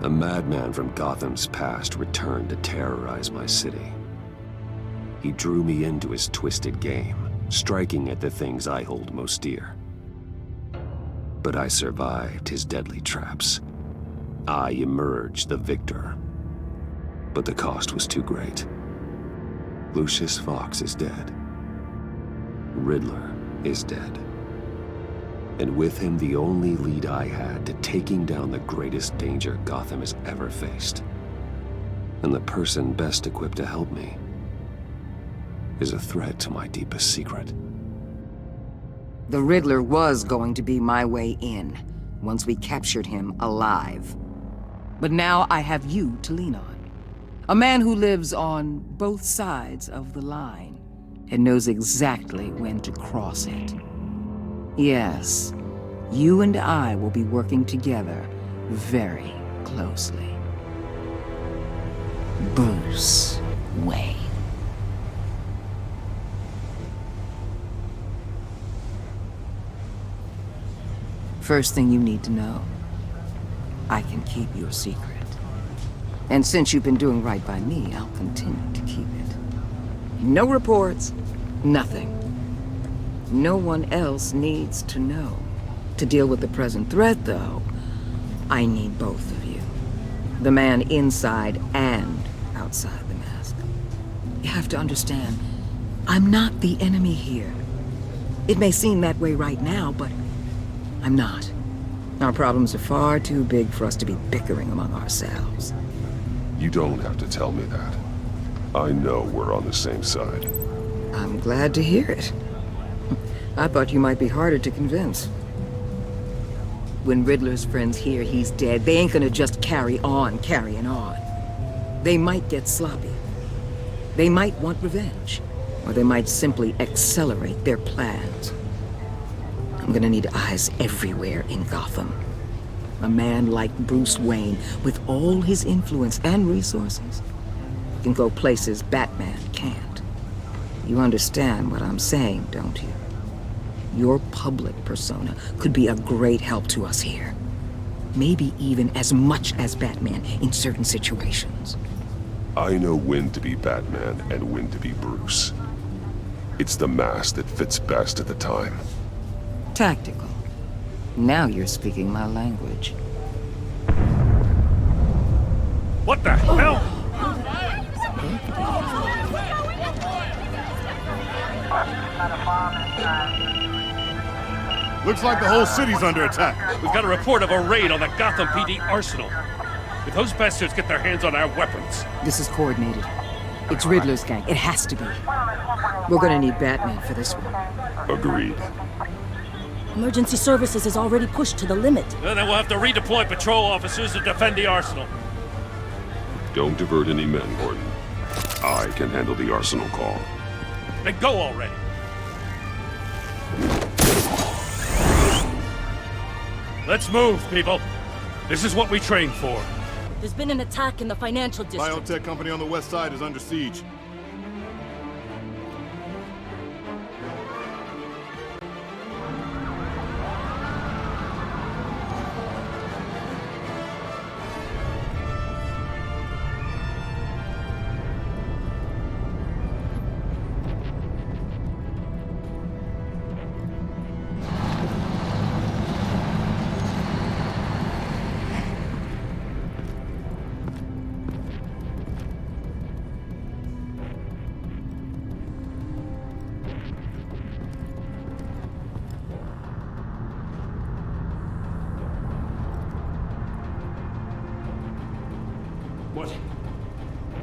A madman from Gotham's past returned to terrorize my city. He drew me into his twisted game, striking at the things I hold most dear. But I survived his deadly traps. I emerged the victor. But the cost was too great. Lucius Fox is dead. Riddler is dead. And with him, the only lead I had to taking down the greatest danger Gotham has ever faced. And the person best equipped to help me is a threat to my deepest secret. The Riddler was going to be my way in, once we captured him alive. But now I have you to lean on. A man who lives on both sides of the line and knows exactly when to cross it. Yes, you and I will be working together very closely. Bruce Wayne. First thing you need to know, I can keep your secret. And since you've been doing right by me, I'll continue to keep it. No reports, nothing. No one else needs to know. To deal with the present threat, though, I need both of you. The man inside and outside the mask. You have to understand, I'm not the enemy here. It may seem that way right now, but I'm not. Our problems are far too big for us to be bickering among ourselves. You don't have to tell me that. I know we're on the same side. I'm glad to hear it. I thought you might be harder to convince. When Riddler's friends hear he's dead, they ain't gonna just carry on carrying on. They might get sloppy. They might want revenge. Or they might simply accelerate their plans. I'm gonna need eyes everywhere in Gotham. A man like Bruce Wayne, with all his influence and resources, can go places Batman can't. You understand what I'm saying, don't you? Your public persona could be a great help to us here. Maybe even as much as Batman in certain situations. I know when to be Batman and when to be Bruce. It's the mask that fits best at the time. Tactical. Now you're speaking my language. What the hell? Looks like the whole city's under attack. We've got a report of a raid on the Gotham PD arsenal. If those bastards get their hands on our weapons... This is coordinated. It's Riddler's gang. It has to be. We're gonna need Batman for this one. Agreed. Emergency services is already pushed to the limit. Then we'll have to redeploy patrol officers to defend the arsenal. Don't divert any men, Gordon. I can handle the arsenal call. Then go already. Let's move, people. This is what we trained for. There's been an attack in the financial district. Biotech company on the west side is under siege.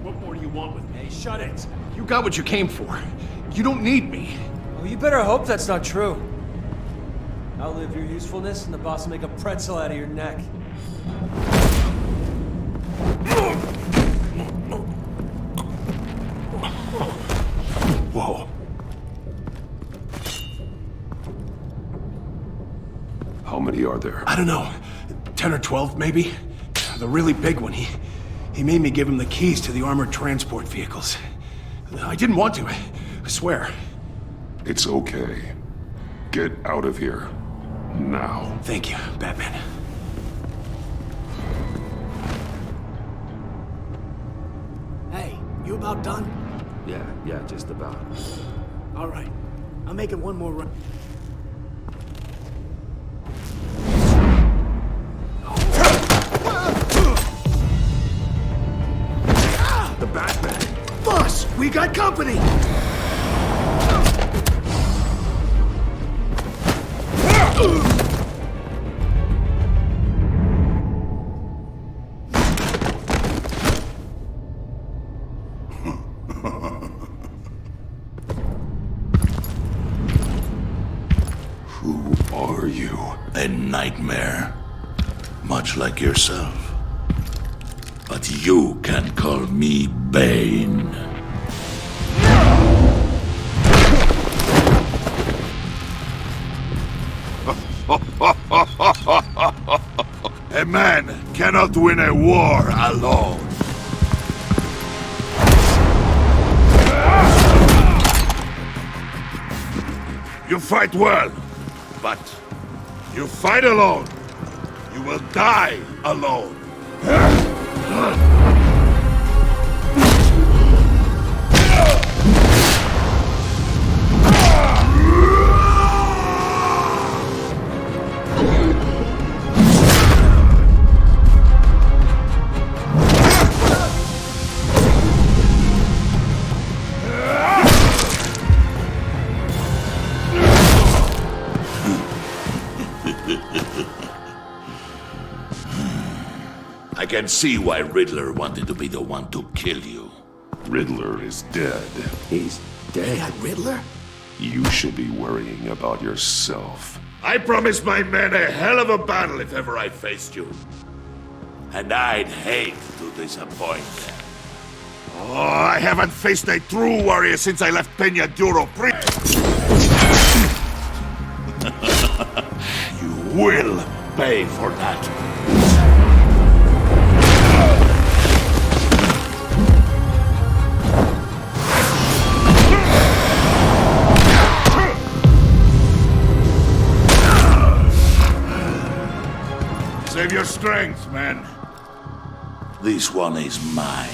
What more do you want with me? Hey, shut it. You got what you came for. You don't need me. Well, you better hope that's not true. Outlive your usefulness, and the boss will make a pretzel out of your neck. Whoa. How many are there? I don't know. 10 or 12, maybe? The really big one, he made me give him the keys to the armored transport vehicles. I didn't want to, I swear. It's okay. Get out of here. Now. Thank you, Batman. You about done? Yeah, just about. All right. I'll make it one more run. The Batman! Boss, we got company! Who are you? A nightmare. Much like yourself. But you can call me Bane. A man cannot win a war alone. You fight well, but you fight alone. You will die alone. I can see why Riddler wanted to be the one to kill you. Riddler is dead. He's dead? Riddler? You should be worrying about yourself. I promised my men a hell of a battle if ever I faced you. And I'd hate to disappoint them. Oh, I haven't faced a true warrior since I left Peña Duro You will pay for that. Save your strength, man. This one is mine.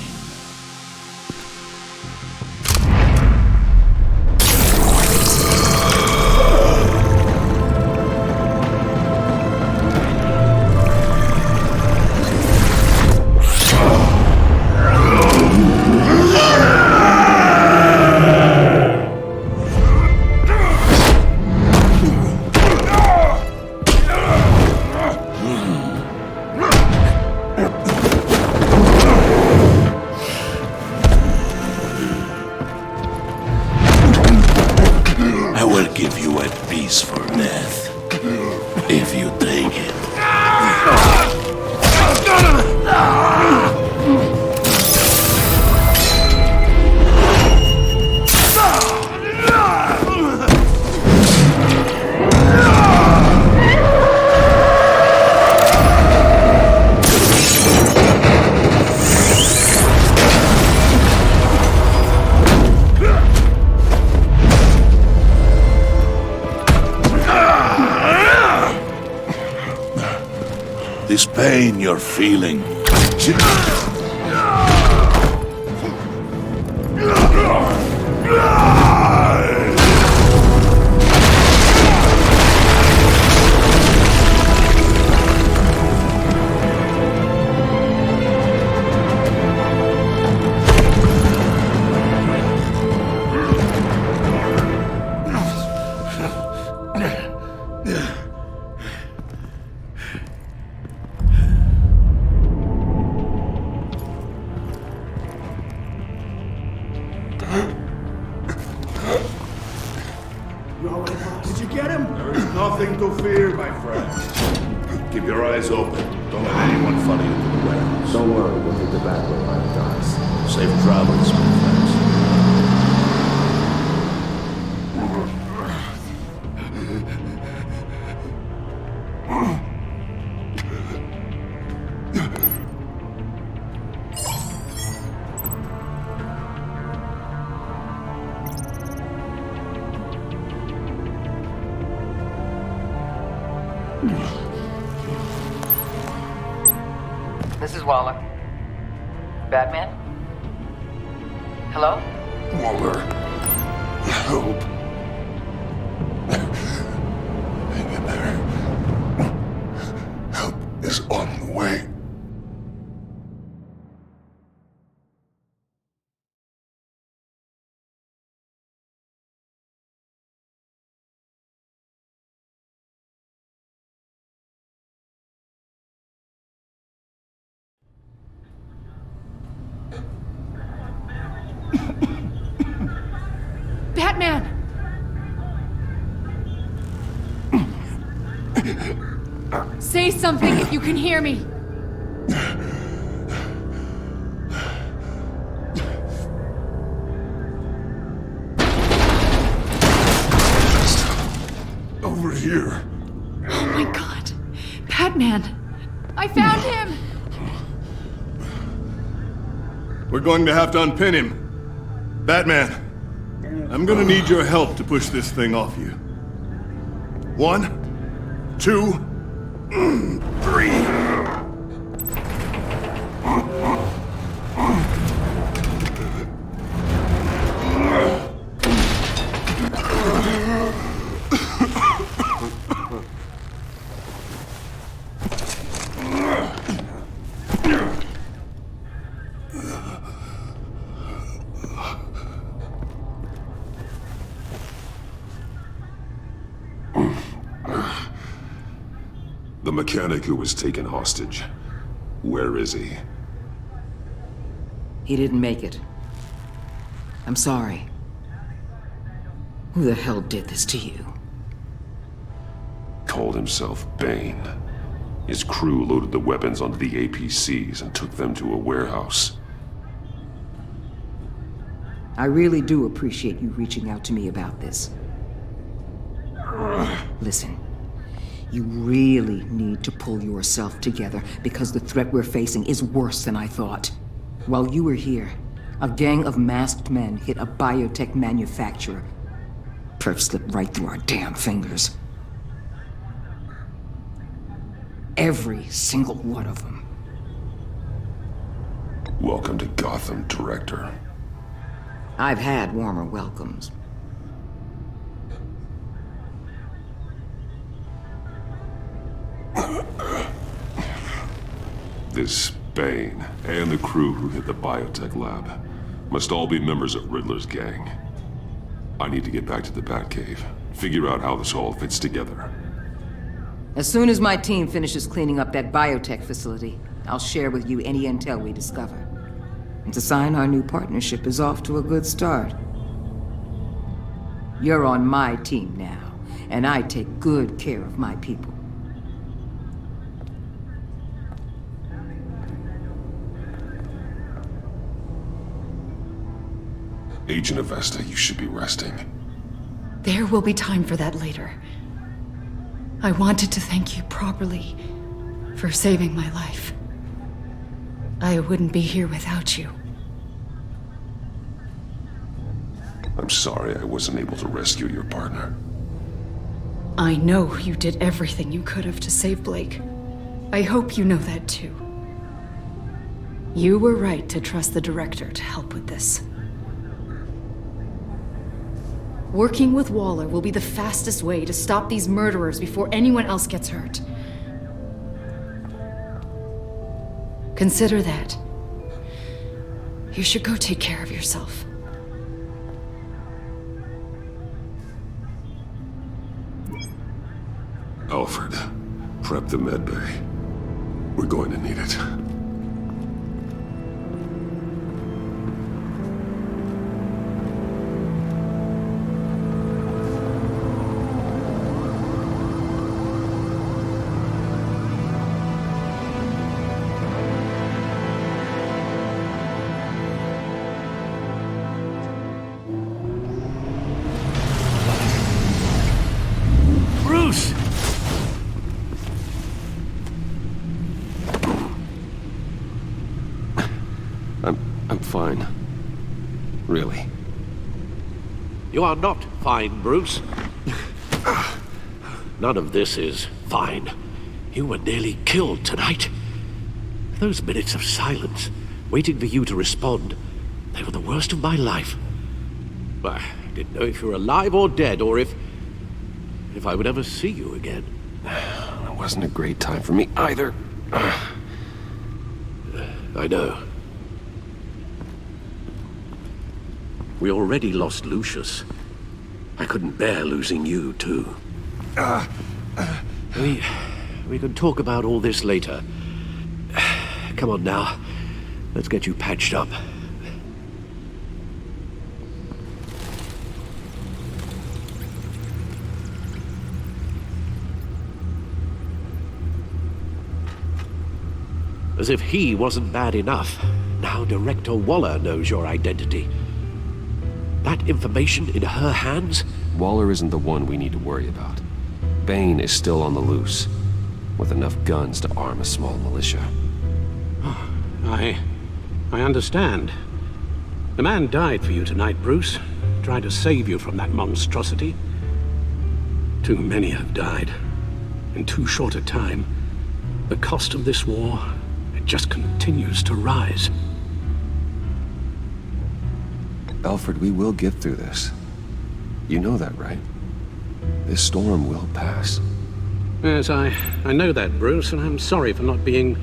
I will give you a piece for death, if you take it. This pain you're feeling. Did you get him? There is nothing to fear, my friend. Keep your eyes open. Don't let anyone follow you to the warehouse. Don't worry, we'll take the back way by the docks. Safe travels, my friends. This is Waller. Batman? Hello? Waller, help. Hang in there. Help is on the way. Batman! Say something if you can hear me! Over here. Oh my god! Batman! I found him! We're going to have to unpin him. Batman, I'm gonna need your help to push this thing off you. 1, 2, 3. The mechanic who was taken hostage. Where is he? He didn't make it. I'm sorry. Who the hell did this to you? Called himself Bane. His crew loaded the weapons onto the APCs and took them to a warehouse. I really do appreciate you reaching out to me about this. Listen, you really need to pull yourself together because the threat we're facing is worse than I thought. While you were here, a gang of masked men hit a biotech manufacturer. Perf slipped right through our damn fingers. Every single one of them. Welcome to Gotham, Director. I've had warmer welcomes. This Bane and the crew who hit the biotech lab must all be members of Riddler's gang. I need to get back to the Batcave, figure out how this all fits together. As soon as my team finishes cleaning up that biotech facility, I'll share with you any intel we discover. And to sign our new partnership is off to a good start. You're on my team now, and I take good care of my people. Agent Avesta, you should be resting. There will be time for that later. I wanted to thank you properly for saving my life. I wouldn't be here without you. I'm sorry I wasn't able to rescue your partner. I know you did everything you could have to save Blake. I hope you know that too. You were right to trust the director to help with this. Working with Waller will be the fastest way to stop these murderers before anyone else gets hurt. Consider that. You should go take care of yourself. Alfred, prep the medbay. We're going to need it. Bruce! I'm fine. Really. You are not fine, Bruce. None of this is fine. You were nearly killed tonight. Those minutes of silence, waiting for you to respond, They were the worst of my life. I didn't know if you were alive or dead, or if I would ever see you again. It wasn't a great time for me either. I know. We already lost Lucius. I couldn't bear losing you, too. We can talk about all this later. Come on now. Let's get you patched up. As if he wasn't bad enough, now Director Waller knows your identity. That information in her hands? Waller isn't the one we need to worry about. Bane is still on the loose, with enough guns to arm a small militia. I understand. The man died for you tonight, Bruce. Trying to save you from that monstrosity. Too many have died. In too short a time. The cost of this war, it just continues to rise. Alfred, we will get through this. You know that, right? This storm will pass. Yes, I know that, Bruce, and I'm sorry for not being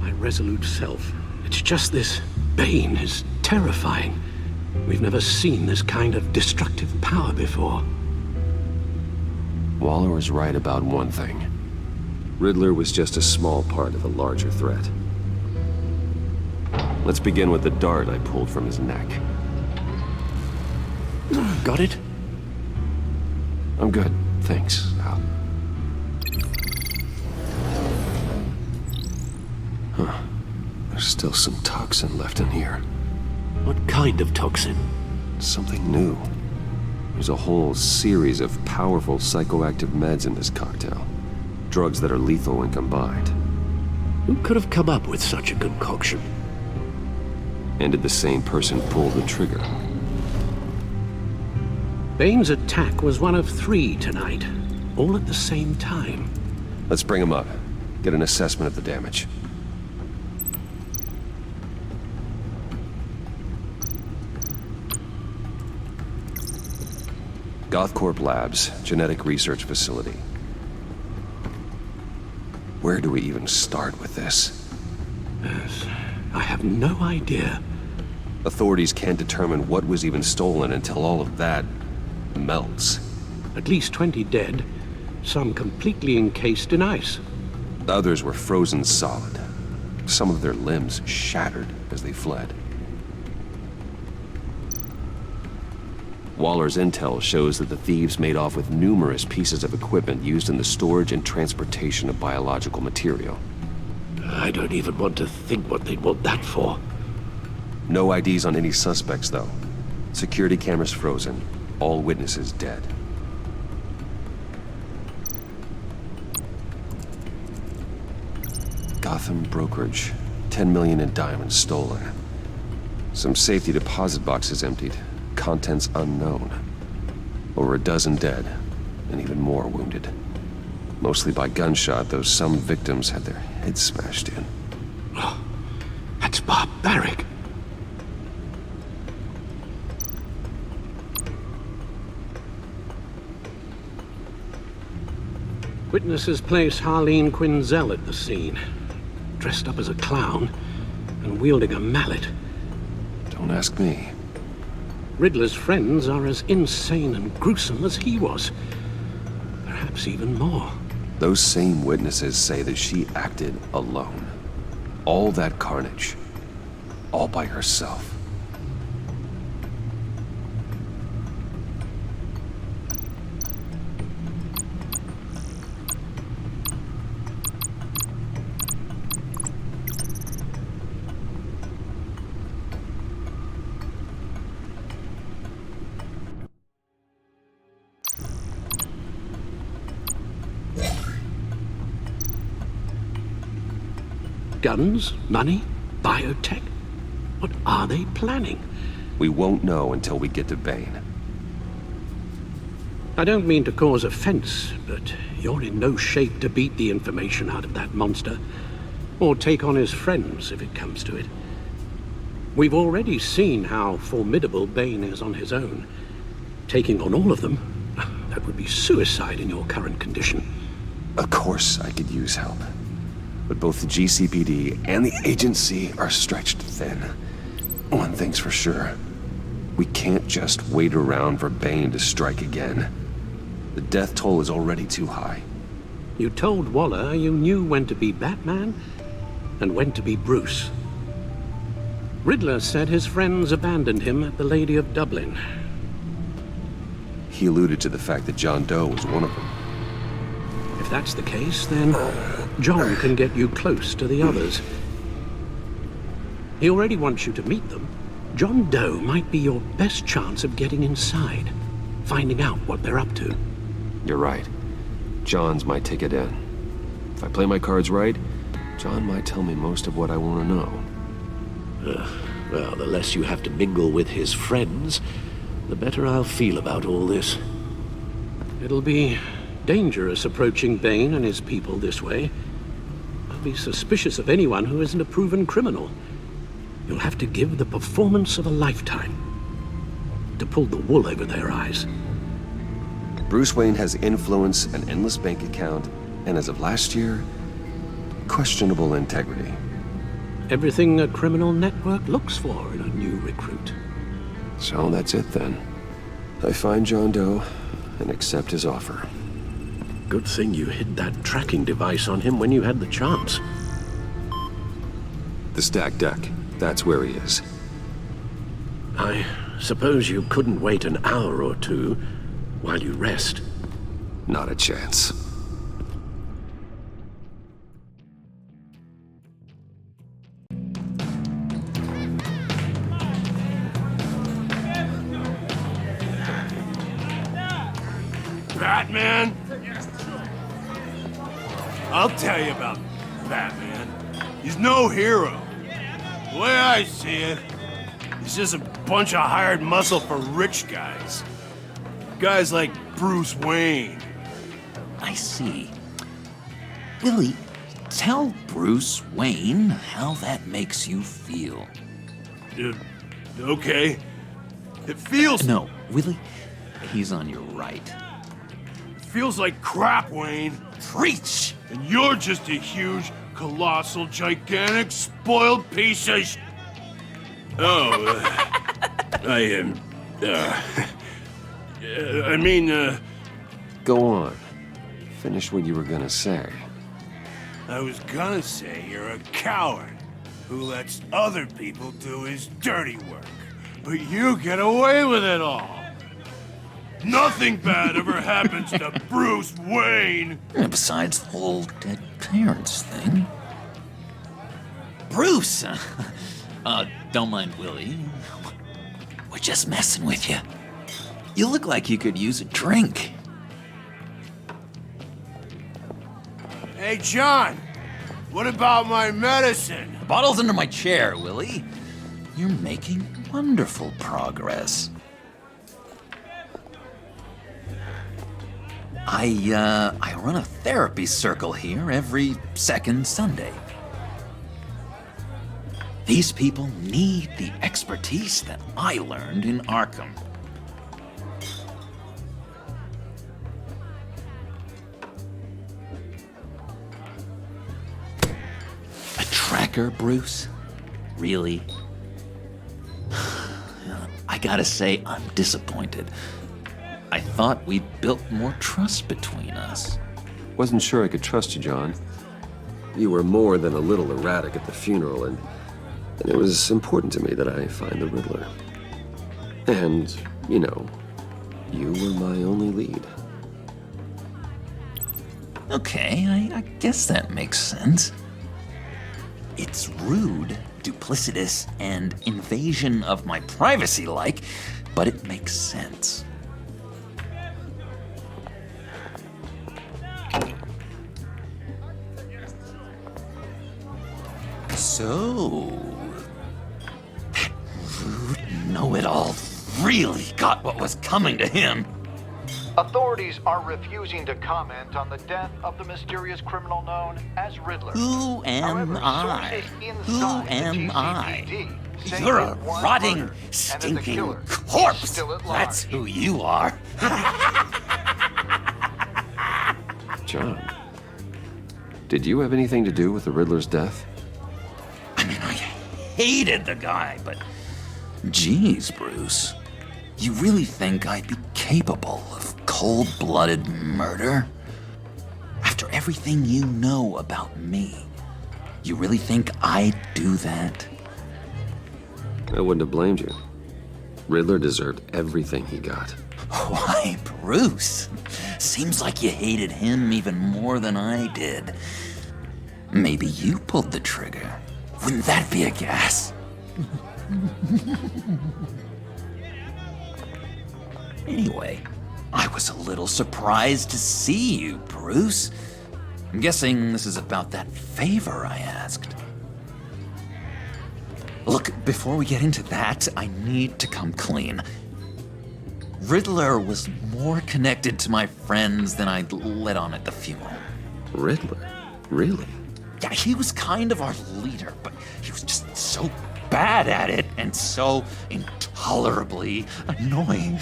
my resolute self. It's just this Bane is terrifying. We've never seen this kind of destructive power before. Waller was right about one thing. Riddler was just a small part of a larger threat. Let's begin with the dart I pulled from his neck. Got it? I'm good, thanks, Al. Huh. There's still some toxin left in here. What kind of toxin? Something new. There's a whole series of powerful psychoactive meds in this cocktail. Drugs that are lethal when combined. Who could have come up with such a concoction? And did the same person pull the trigger? Bane's attack was one of 3 tonight, all at the same time. Let's bring him up. Get an assessment of the damage. Gothcorp Labs, genetic research facility. Where do we even start with this? Yes, I have no idea. Authorities can't determine what was even stolen until all of that melts. At least 20 dead, some completely encased in ice. Others were frozen solid. Some of their limbs shattered as they fled. Waller's intel shows that the thieves made off with numerous pieces of equipment used in the storage and transportation of biological material. I don't even want to think what they'd want that for. No IDs on any suspects, though. Security cameras frozen. All witnesses dead. Gotham brokerage. 10 million in diamonds stolen. Some safety deposit boxes emptied. Contents unknown. Over a dozen dead, and even more wounded. Mostly by gunshot, though some victims had their heads smashed in. Oh, that's barbaric. Witnesses place Harleen Quinzel at the scene, dressed up as a clown and wielding a mallet. Don't ask me. Riddler's friends are as insane and gruesome as he was. Perhaps even more. Those same witnesses say that she acted alone. All that carnage. All by herself. Guns? Money? Biotech? What are they planning? We won't know until we get to Bane. I don't mean to cause offense, but you're in no shape to beat the information out of that monster. Or take on his friends, if it comes to it. We've already seen how formidable Bane is on his own. Taking on all of them, that would be suicide in your current condition. Of course I could use help. But both the GCPD and the agency are stretched thin. One thing's for sure. We can't just wait around for Bane to strike again. The death toll is already too high. You told Waller you knew when to be Batman and when to be Bruce. Riddler said his friends abandoned him at the Lady of Dublin. He alluded to the fact that John Doe was one of them. If that's the case, then John can get you close to the others. He already wants you to meet them. John Doe might be your best chance of getting inside, finding out what they're up to. You're right. John's my ticket in. If I play my cards right, John might tell me most of what I want to know. Well, the less you have to mingle with his friends, the better I'll feel about all this. It'll be dangerous approaching Bane and his people this way. I'll be suspicious of anyone who isn't a proven criminal. You'll have to give the performance of a lifetime to pull the wool over their eyes. Bruce Wayne has influence, an endless bank account, and as of last year, questionable integrity. Everything a criminal network looks for in a new recruit. So that's it then. I find John Doe and accept his offer. Good thing you hid that tracking device on him when you had the chance. The stacked deck, that's where he is. I suppose you couldn't wait an hour or two while you rest. Not a chance. Batman? I'll tell you about Batman. He's no hero. The way I see it, he's just a bunch of hired muscle for rich guys. Guys like Bruce Wayne. I see. Willie, tell Bruce Wayne how that makes you feel. Okay. It feels... No, Willie, he's on your right. It feels like crap, Wayne. Preach! And you're just a huge, colossal, gigantic, spoiled piece of Go on. Finish what you were gonna say. I was gonna say you're a coward who lets other people do his dirty work. But you get away with it all. Nothing bad ever happens to Bruce Wayne. And besides the whole dead parents thing. Bruce! Don't mind Willie. We're just messing with you. You look like you could use a drink. Hey, John. What about my medicine? The bottle's under my chair, Willie. You're making wonderful progress. I run a therapy circle here every second Sunday. These people need the expertise that I learned in Arkham. A tracker, Bruce? Really? I gotta say, I'm disappointed. I thought we'd built more trust between us. Wasn't sure I could trust you, John. You were more than a little erratic at the funeral, and it was important to me that I find the Riddler. And, you know, you were my only lead. Okay, I guess that makes sense. It's rude, duplicitous, and invasion of my privacy-like, but it makes sense. So, that rude know-it-all really got what was coming to him. Authorities are refusing to comment on the death of the mysterious criminal known as Riddler. Who am However, I? sources Who inside am the I? GCPD You're a rotting, stinking corpse. That's who you are. John, did you have anything to do with the Riddler's death? I mean, I hated the guy, but... Geez, Bruce. You really think I'd be capable of cold-blooded murder? After everything you know about me, you really think I'd do that? I wouldn't have blamed you. Riddler deserved everything he got. Why, Bruce? Seems like you hated him even more than I did. Maybe you pulled the trigger. Wouldn't that be a gas? Anyway, I was a little surprised to see you, Bruce. I'm guessing this is about that favor I asked. Look, before we get into that, I need to come clean. Riddler was more connected to my friends than I'd let on at the funeral. Riddler? Really? Yeah, he was kind of our leader, but he was just so bad at it and so intolerably annoying.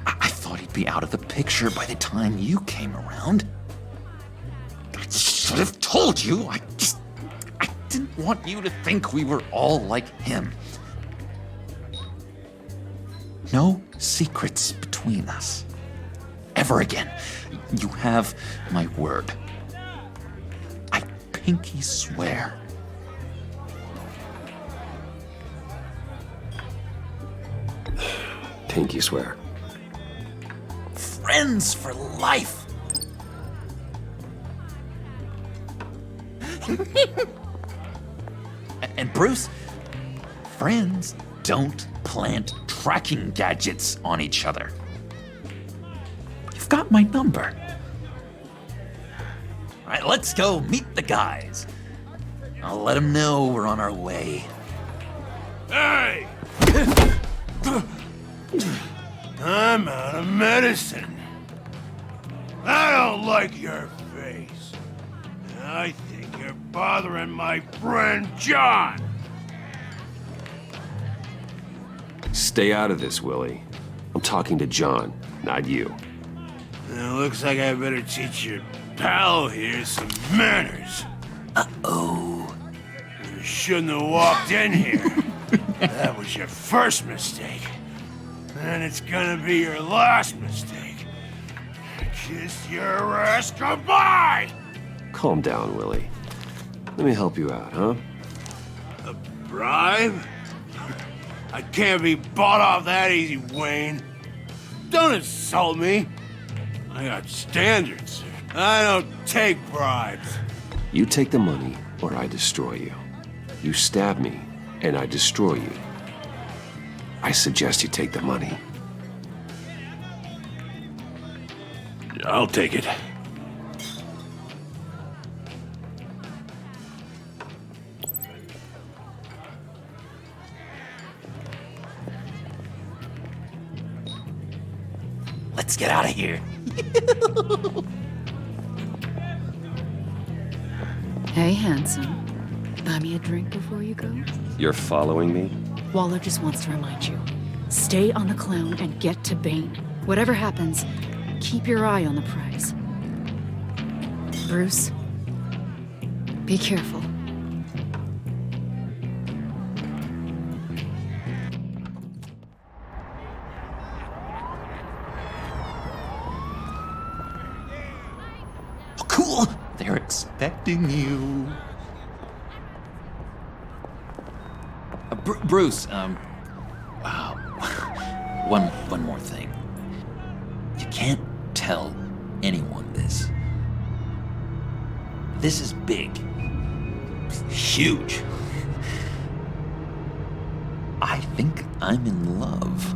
I thought he'd be out of the picture by the time you came around. I should have told you. I didn't want you to think we were all like him. No secrets between us. Ever again. You have my word. I pinky swear. Pinky swear. Friends for life. And Bruce, friends don't plant tracking gadgets on each other. You've got my number. All right, let's go meet the guys. I'll let them know we're on our way. Hey! I'm out of medicine. I don't like your face. I think you're bothering my friend John. Stay out of this, Willie. I'm talking to John, not you. It looks like I better teach your pal here some manners. Uh-oh. You shouldn't have walked in here. That was your first mistake. And it's gonna be your last mistake. Kiss your ass goodbye! Calm down, Willie. Let me help you out, huh? A bribe? I can't be bought off that easy, Wayne. Don't insult me. I got standards. I don't take bribes. You take the money, or I destroy you. You stab me, and I destroy you. I suggest you take the money. I'll take it. Let's get out of here. Hey, handsome. Buy me a drink before you go? You're following me? Waller just wants to remind you. Stay on the clown and get to Bane. Whatever happens, keep your eye on the prize. Bruce, be careful. Oh, cool! They're expecting you. Bruce, one more thing. You can't tell anyone this. This is big. Huge. I think I'm in love.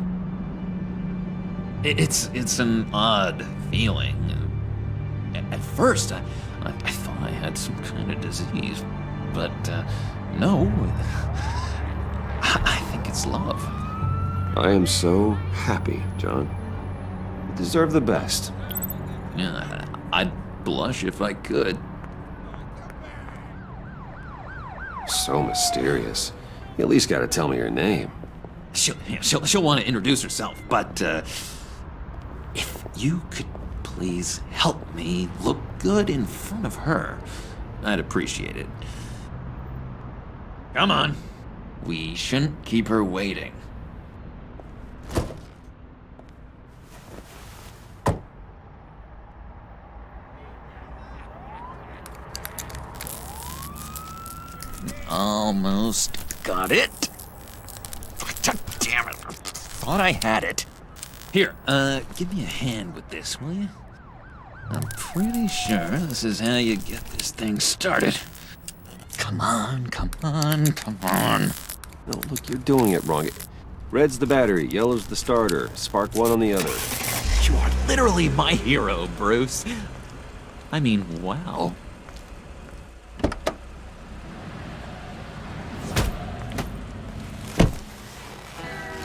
It's an odd feeling. At first, I thought I had some kind of disease, but no. I think it's love. I am so happy, John. You deserve the best. Yeah, I'd blush if I could. So mysterious. You at least gotta tell me her name. She'll want to introduce herself, but if you could please help me look good in front of her, I'd appreciate it. Come on. We shouldn't keep her waiting. Almost got it. Damn it. Thought I had it. Here, give me a hand with this, will you? I'm pretty sure this is how you get this thing started. Come on, come on, come on. No, look, you're doing it wrong. Red's the battery, yellow's the starter. Spark one on the other. You are literally my hero, Bruce. I mean, wow.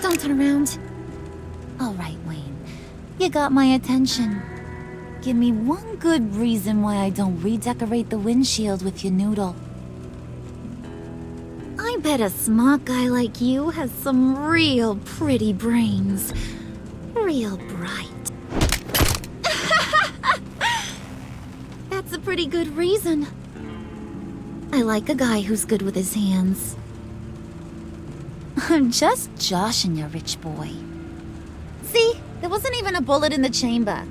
Don't turn around. All right, Wayne. You got my attention. Give me one good reason why I don't redecorate the windshield with your noodle. I bet a smart guy like you has some real pretty brains. Real bright. That's a pretty good reason. I like a guy who's good with his hands. I'm just joshing you, rich boy. See? There wasn't even a bullet in the chamber.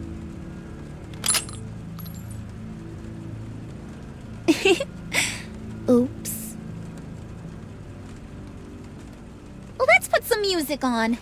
Oops. Well, let's put some music on.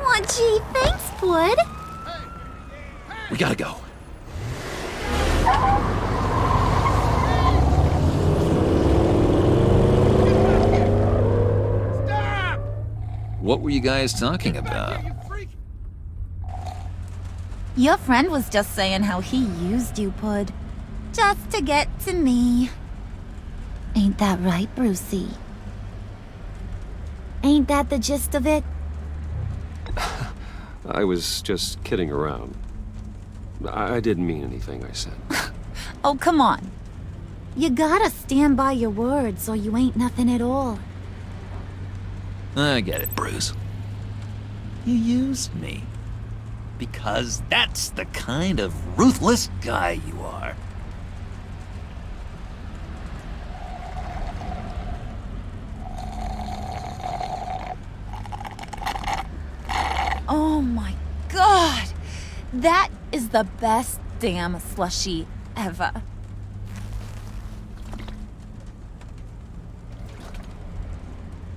Aw, gee, thanks, bud. We gotta go. What were you guys talking about? Your friend was just saying how he used you, Pud. Just to get to me. Ain't that right, Brucey? Ain't that the gist of it? I was just kidding around. I didn't mean anything I said. Oh, come on. You gotta stand by your words or you ain't nothing at all. I get it, Bruce. You used me. Because that's the kind of ruthless guy you are. Oh my god! That is the best damn slushie ever.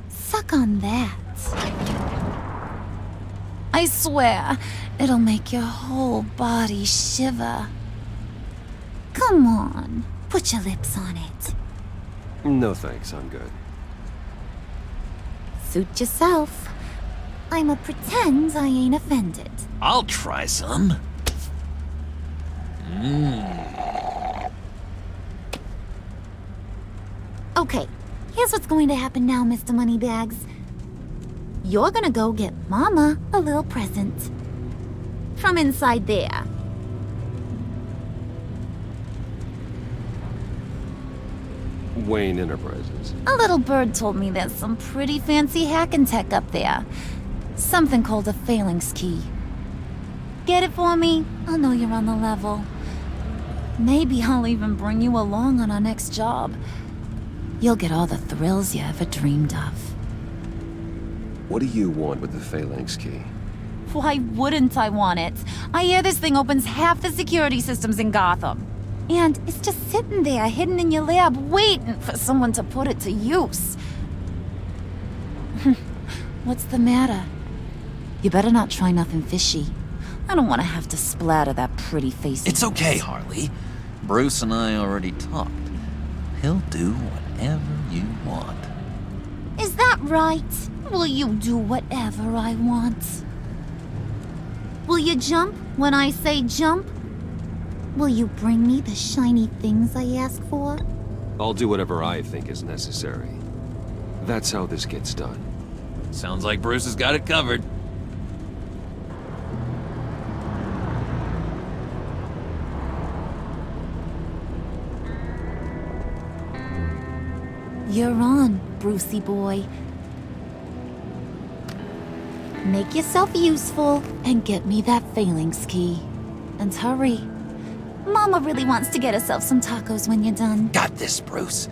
Suck on that. I swear, it'll make your whole body shiver. Come on, put your lips on it. No thanks, I'm good. Suit yourself. I'ma pretend I ain't offended. I'll try some. Okay, here's what's going to happen now, Mr. Moneybags. You're gonna go get Mama a little present. From inside there. Wayne Enterprises. A little bird told me there's some pretty fancy hacking tech up there. Something called a phalanx key. Get it for me? I'll know you're on the level. Maybe I'll even bring you along on our next job. You'll get all the thrills you ever dreamed of. What do you want with the phalanx key? Why wouldn't I want it? I hear this thing opens half the security systems in Gotham. And it's just sitting there, hidden in your lab, waiting for someone to put it to use. What's the matter? You better not try nothing fishy. I don't want to have to splatter that pretty face. It's okay, Harley. Bruce and I already talked. He'll do whatever you want. Is that right? Will you do whatever I want? Will you jump when I say jump? Will you bring me the shiny things I ask for? I'll do whatever I think is necessary. That's how this gets done. Sounds like Bruce has got it covered. You're on, Brucey boy. Make yourself useful and get me that phalanx key. And hurry. Mama really wants to get herself some tacos when you're done. Got this, Bruce.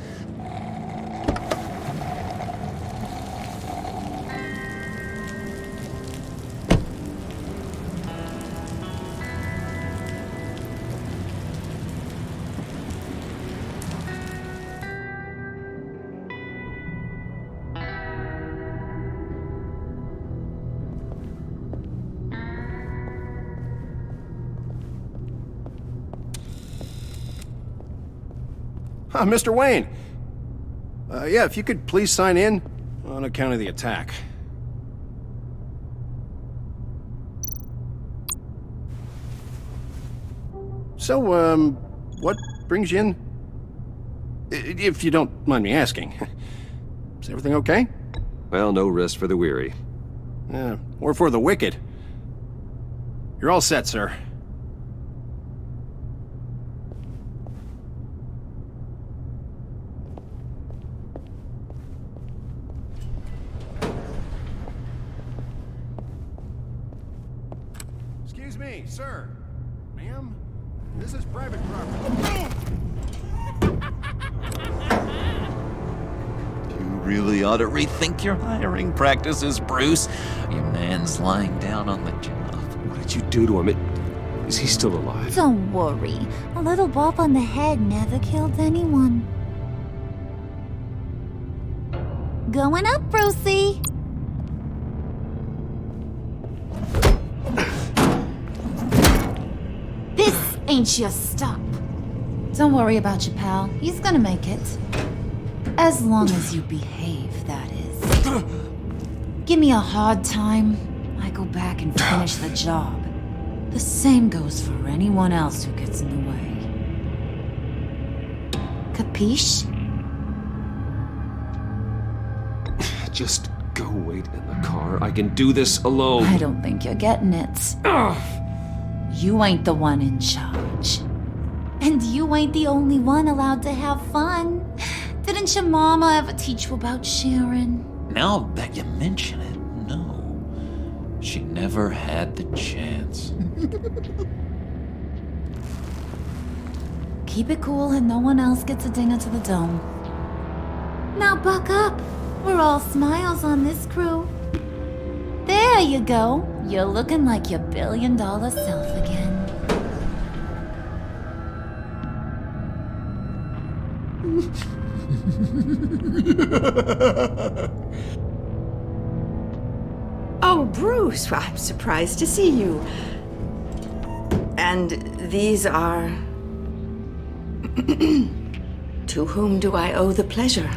Mr. Wayne. Yeah, if you could please sign in on account of the attack. So, what brings you in? If you don't mind me asking. Is everything okay? Well, no rest for the weary. Or for the wicked. You're all set, sir. Excuse me, sir. Ma'am? This is private property. You really ought to rethink your hiring practices, Bruce. Your man's lying down on the job. What did you do to him? Is he still alive? Don't worry. A little bump on the head never killed anyone. Going up, Brucey. This ain't your stop. Don't worry about your pal. He's gonna make it. As long as you behave, that is. Give me a hard time, I go back and finish the job. The same goes for anyone else who gets in the way. Capiche? Just go wait in the car. I can do this alone. I don't think you're getting it. Ugh. You ain't the one in charge. And you ain't the only one allowed to have fun. Didn't your mama ever teach you about sharing? Now that you mention it, no. She never had the chance. Keep it cool and no one else gets a dinger to the dome. Now buck up. We're all smiles on this crew. There you go. You're looking like your billion-dollar self again. Oh, Bruce, I'm surprised to see you. And these are... To whom do I owe the pleasure?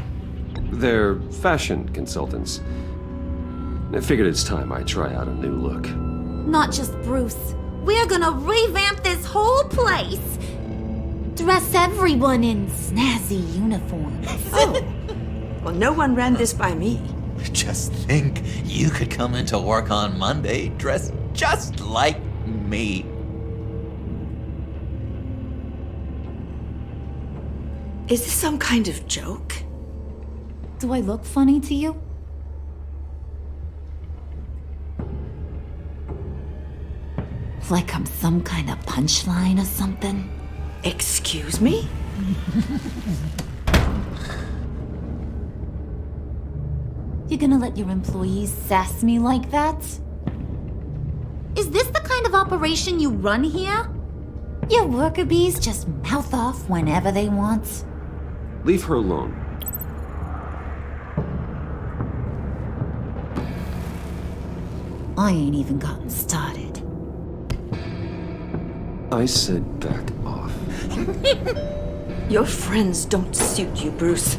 They're fashion consultants. I figured it's time I try out a new look. Not just Bruce. We're gonna revamp this whole place. Dress everyone in snazzy uniforms. Oh, well, no one ran this by me. Just think, you could come into work on Monday dressed just like me. Is this some kind of joke? Do I look funny to you? Like I'm some kind of punchline or something? Excuse me? You gonna let your employees sass me like that? Is this the kind of operation you run here? Your worker bees just mouth off whenever they want? Leave her alone. I ain't even gotten started. I said back off. Your friends don't suit you, Bruce.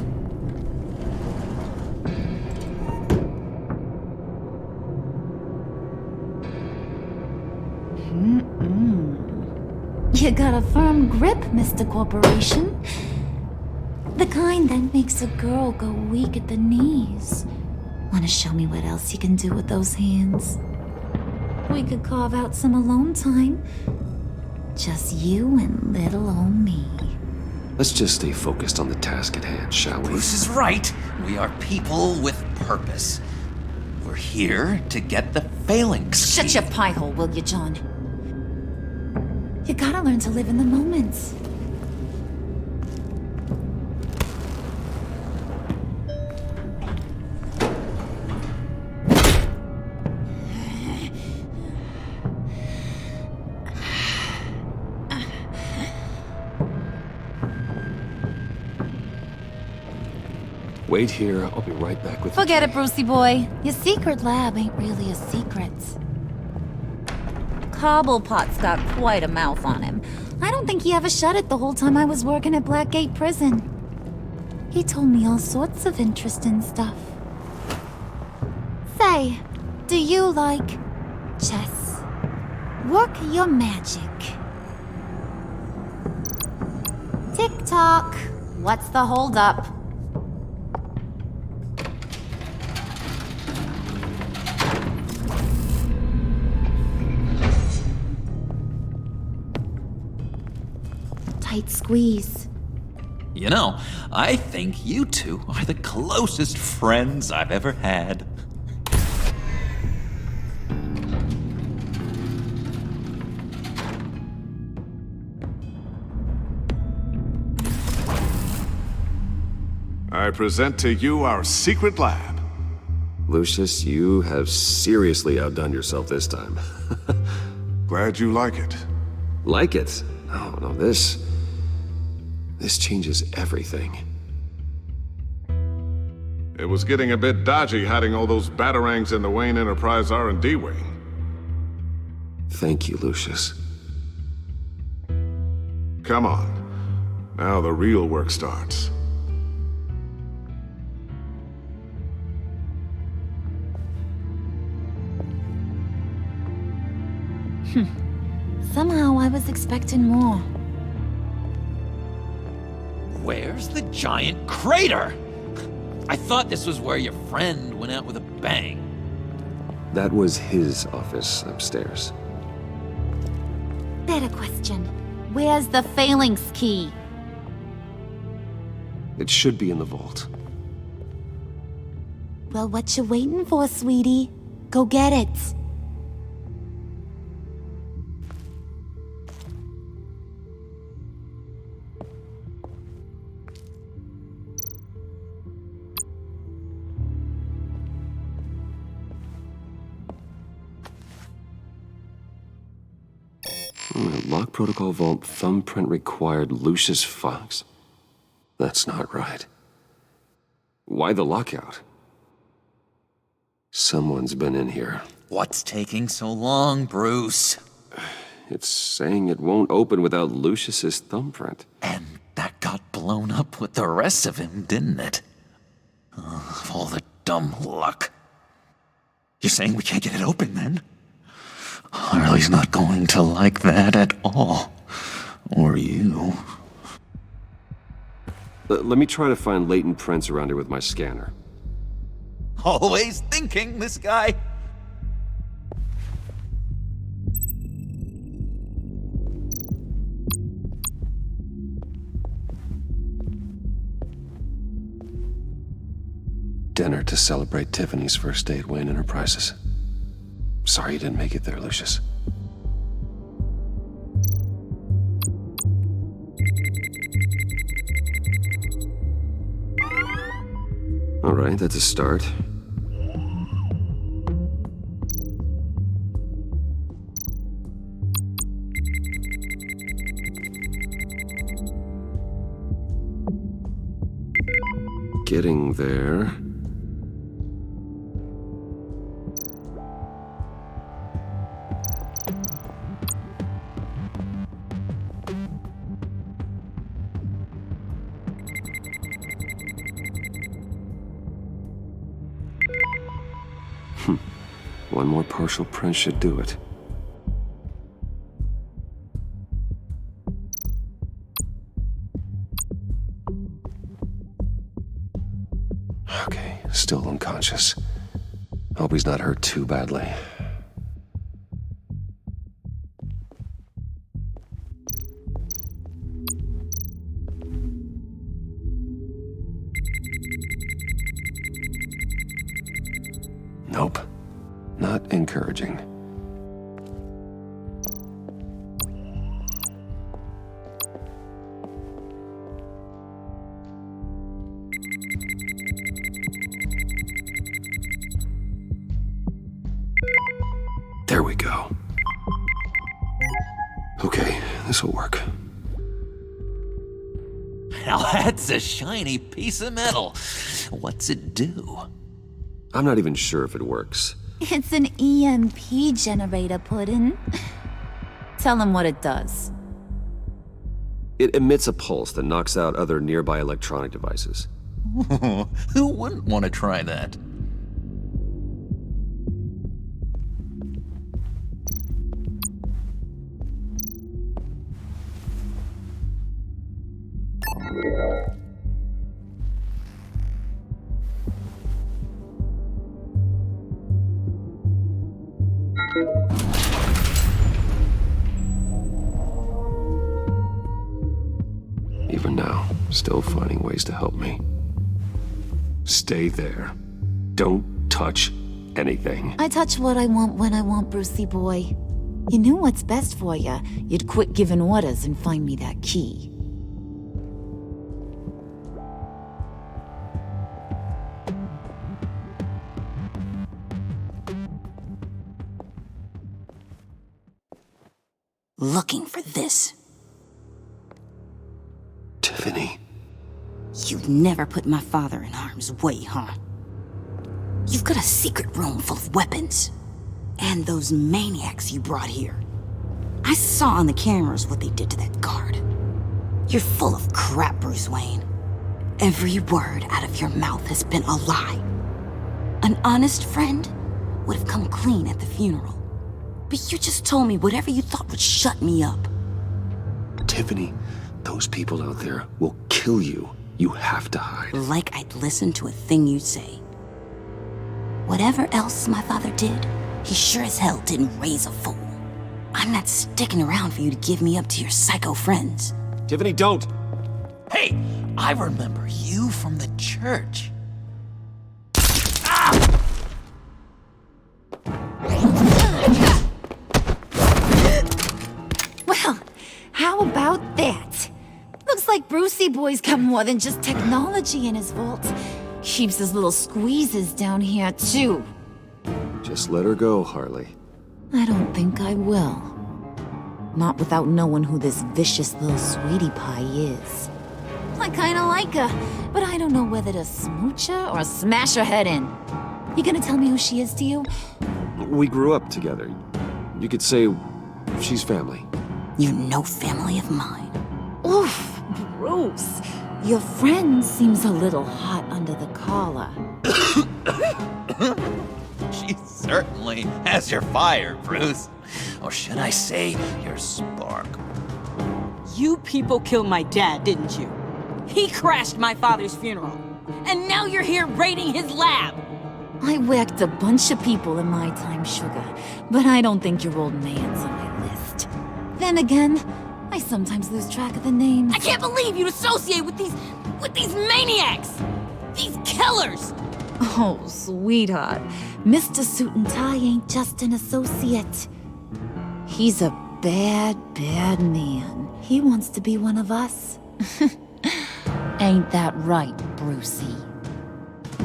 You got a firm grip, Mr. Corporation. The kind that makes a girl go weak at the knees. Wanna show me what else you can do with those hands? We could carve out some alone time. Just you and little old me. Let's just stay focused on the task at hand, shall we? Bruce is right. We are people with purpose. We're here to get the failing. Shut your pie hole, will you, John? You gotta learn to live in the moment. Wait here, I'll be right back with Forget it, Brucey boy. Your secret lab ain't really a secret. Cobblepot's got quite a mouth on him. I don't think he ever shut it the whole time I was working at Blackgate Prison. He told me all sorts of interesting stuff. Say, do you like chess? Work your magic. Tick-tock. What's the holdup? Tight squeeze. You know, I think you two are the closest friends I've ever had. I present to you our secret lab. Lucius, you have seriously outdone yourself this time. Glad you like it. Like it? Oh, no, this changes everything. It was getting a bit dodgy hiding all those batarangs in the Wayne Enterprise R&D wing. Thank you, Lucius. Come on. Now the real work starts. Somehow I was expecting more. Where's the giant crater? I thought this was where your friend went out with a bang. That was his office upstairs. Better question. Where's the phalanx key? It should be in the vault. Well, what you waiting for, sweetie? Go get it. Lock protocol vault thumbprint required Lucius Fox? That's not right. Why the lockout? Someone's been in here. What's taking so long, Bruce? It's saying it won't open without Lucius's thumbprint. And that got blown up with the rest of him, didn't it? All the dumb luck. You're saying we can't get it open, then? Harley's not going to like that at all. Or you. Let me try to find latent prints around here with my scanner. Always thinking, this guy. Dinner to celebrate Tiffany's first day at Wayne Enterprises. Sorry you didn't make it there, Lucius. All right, that's a start. Getting there. One more partial print should do it. Okay, still unconscious. Hope he's not hurt too badly. Nope. Not encouraging. There we go. Okay, this'll work. Now that's a shiny piece of metal. What's it do? I'm not even sure if it works. It's an EMP generator, Puddin'. Tell him what it does. It emits a pulse that knocks out other nearby electronic devices. Who wouldn't want to try that? Even now, still finding ways to help me. Stay there. Don't touch anything. I touch what I want when I want, Brucey boy. You knew what's best for you. You'd quit giving orders and find me that key. Looking for this. Tiffany. You've never put my father in harm's way, huh? You've got a secret room full of weapons. And those maniacs you brought here. I saw on the cameras what they did to that guard. You're full of crap, Bruce Wayne. Every word out of your mouth has been a lie. An honest friend would have come clean at the funeral. But you just told me whatever you thought would shut me up. Tiffany, those people out there will kill you. You have to hide. Like I'd listen to a thing you say. Whatever else my father did, he sure as hell didn't raise a fool. I'm not sticking around for you to give me up to your psycho friends. Tiffany, don't! Hey, I remember you from the church. Well, how about that? Looks like Brucey Boy's got more than just technology in his vault. Keeps his little squeezes down here, too. Just let her go, Harley. I don't think I will. Not without knowing who this vicious little sweetie pie is. I kinda like her, but I don't know whether to smooch her or smash her head in. You gonna tell me who she is to you? We grew up together. You could say she's family. You're no family of mine. Oof, Bruce. Your friend seems a little hot under the collar. She certainly has your fire, Bruce. Or should I say, your spark. You people killed my dad, didn't you? He crashed my father's funeral. And now you're here raiding his lab! I whacked a bunch of people in my time, Sugar, but I don't think your old man's on my list. Then again, I sometimes lose track of the names. I can't believe you'd associate with these maniacs! These killers! Oh, sweetheart. Mr. Suit and Tie ain't just an associate. He's a bad, bad man. He wants to be one of us. Ain't that right, Brucey?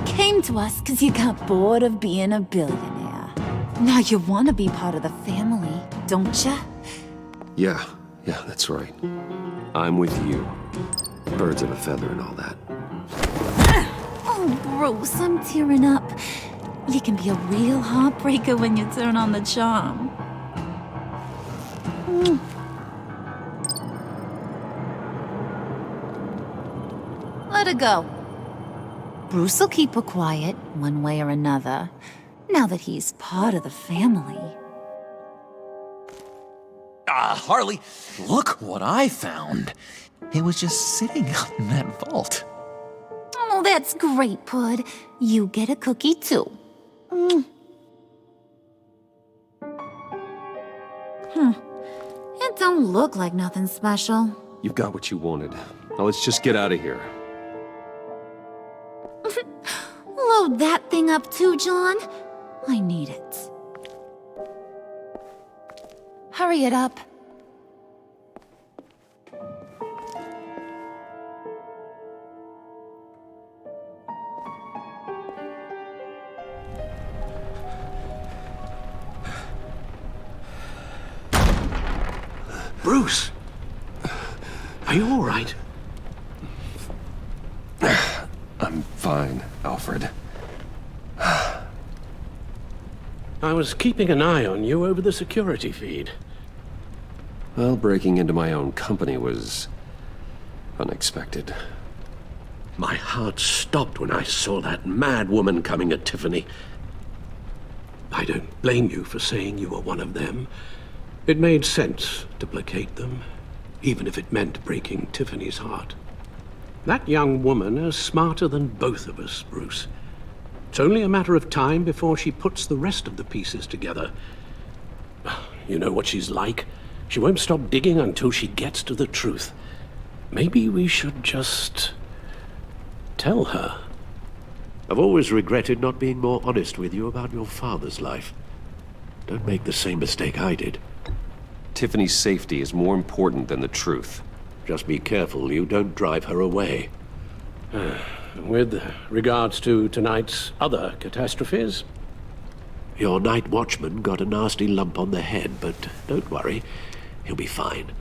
Came to us because you got bored of being a billionaire. Now you want to be part of the family, don't ya? Yeah, that's right. I'm with you. Birds of a feather and all that. Oh, Bruce, I'm tearing up. You can be a real heartbreaker when you turn on the charm. Let her go. Bruce will keep her quiet, one way or another, now that he's part of the family. Harley, look what I found. It was just sitting up in that vault. Oh, that's great, Pud. You get a cookie, too. It don't look like nothing special. You've got what you wanted. Now let's just get out of here. Load that thing up too, John. I need it. Hurry it up. Bruce! Are you all right? I'm fine, Alfred. I was keeping an eye on you over the security feed. Well, breaking into my own company was unexpected. My heart stopped when I saw that mad woman coming at Tiffany. I don't blame you for saying you were one of them. It made sense to placate them, even if it meant breaking Tiffany's heart. That young woman is smarter than both of us, Bruce. It's only a matter of time before she puts the rest of the pieces together. You know what she's like. She won't stop digging until she gets to the truth. Maybe we should just tell her. I've always regretted not being more honest with you about your father's life. Don't make the same mistake I did. Tiffany's safety is more important than the truth. Just be careful you don't drive her away. With regards to tonight's other catastrophes? Your night watchman got a nasty lump on the head, but don't worry. He'll be fine.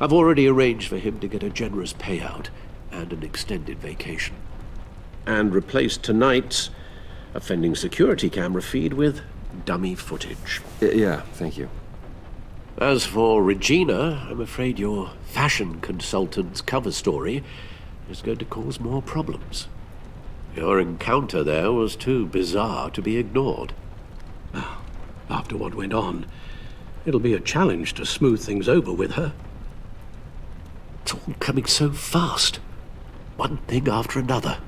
I've already arranged for him to get a generous payout and an extended vacation. And replaced tonight's offending security camera feed with dummy footage. Yeah, thank you. As for Regina, I'm afraid your fashion consultant's cover story is going to cause more problems. Your encounter there was too bizarre to be ignored. After what went on, it'll be a challenge to smooth things over with her. It's all coming so fast. One thing after another.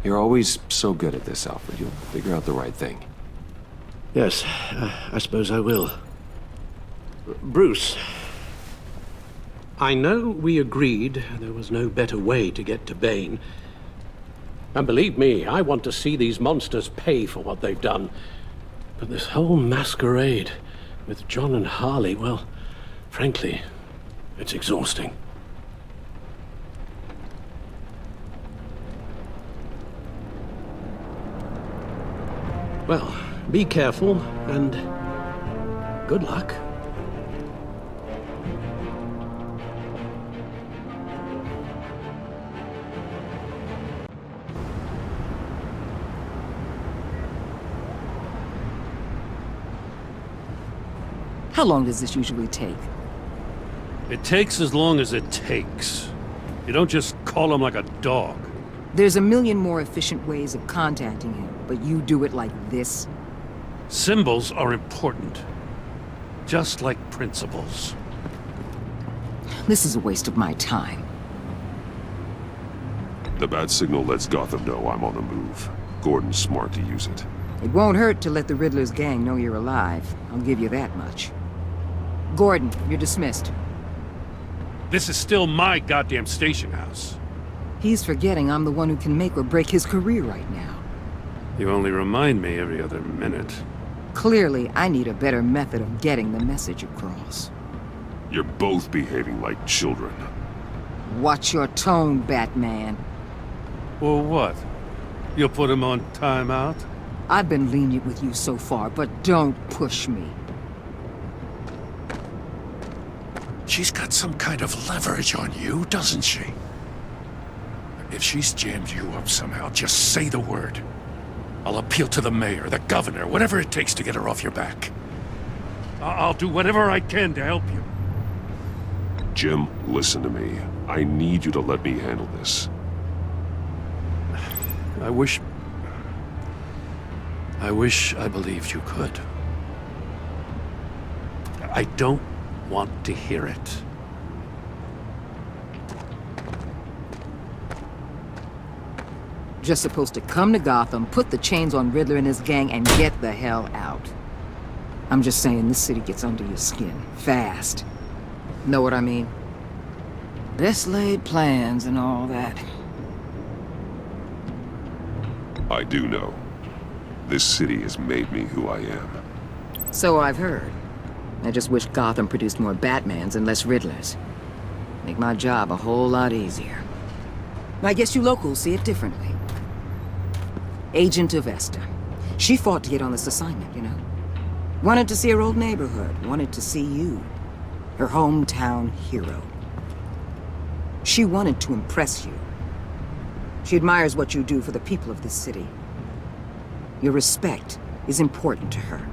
You're always so good at this, Alfred. You'll figure out the right thing. Yes, I suppose I will. Bruce, I know we agreed there was no better way to get to Bane. And believe me, I want to see these monsters pay for what they've done. But this whole masquerade with John and Harley, well, frankly, it's exhausting. Well, be careful, and good luck. How long does this usually take? It takes as long as it takes. You don't just call him like a dog. There's a million more efficient ways of contacting him, but you do it like this? Symbols are important. Just like principles. This is a waste of my time. The bat signal lets Gotham know I'm on the move. Gordon's smart to use it. It won't hurt to let the Riddler's gang know you're alive. I'll give you that much. Gordon, you're dismissed. This is still my goddamn station house. He's forgetting I'm the one who can make or break his career right now. You only remind me every other minute. Clearly, I need a better method of getting the message across. You're both behaving like children. Watch your tone, Batman. Or what? You'll put him on timeout? I've been lenient with you so far, but don't push me. She's got some kind of leverage on you, doesn't she? If she's jammed you up somehow, just say the word. I'll appeal to the mayor, the governor, whatever it takes to get her off your back. I'll do whatever I can to help you. Jim, listen to me. I need you to let me handle this. I wish I believed you could. I don't want to hear it. Just supposed to come to Gotham, put the chains on Riddler and his gang, and get the hell out. I'm just saying, this city gets under your skin. Fast. Know what I mean? Best laid plans and all that. I do know. This city has made me who I am. So I've heard. I just wish Gotham produced more Batmans and less Riddlers. Make my job a whole lot easier. I guess you locals see it differently. Agent of Vesta. She fought to get on this assignment, you know? Wanted to see her old neighborhood, wanted to see you. Her hometown hero. She wanted to impress you. She admires what you do for the people of this city. Your respect is important to her.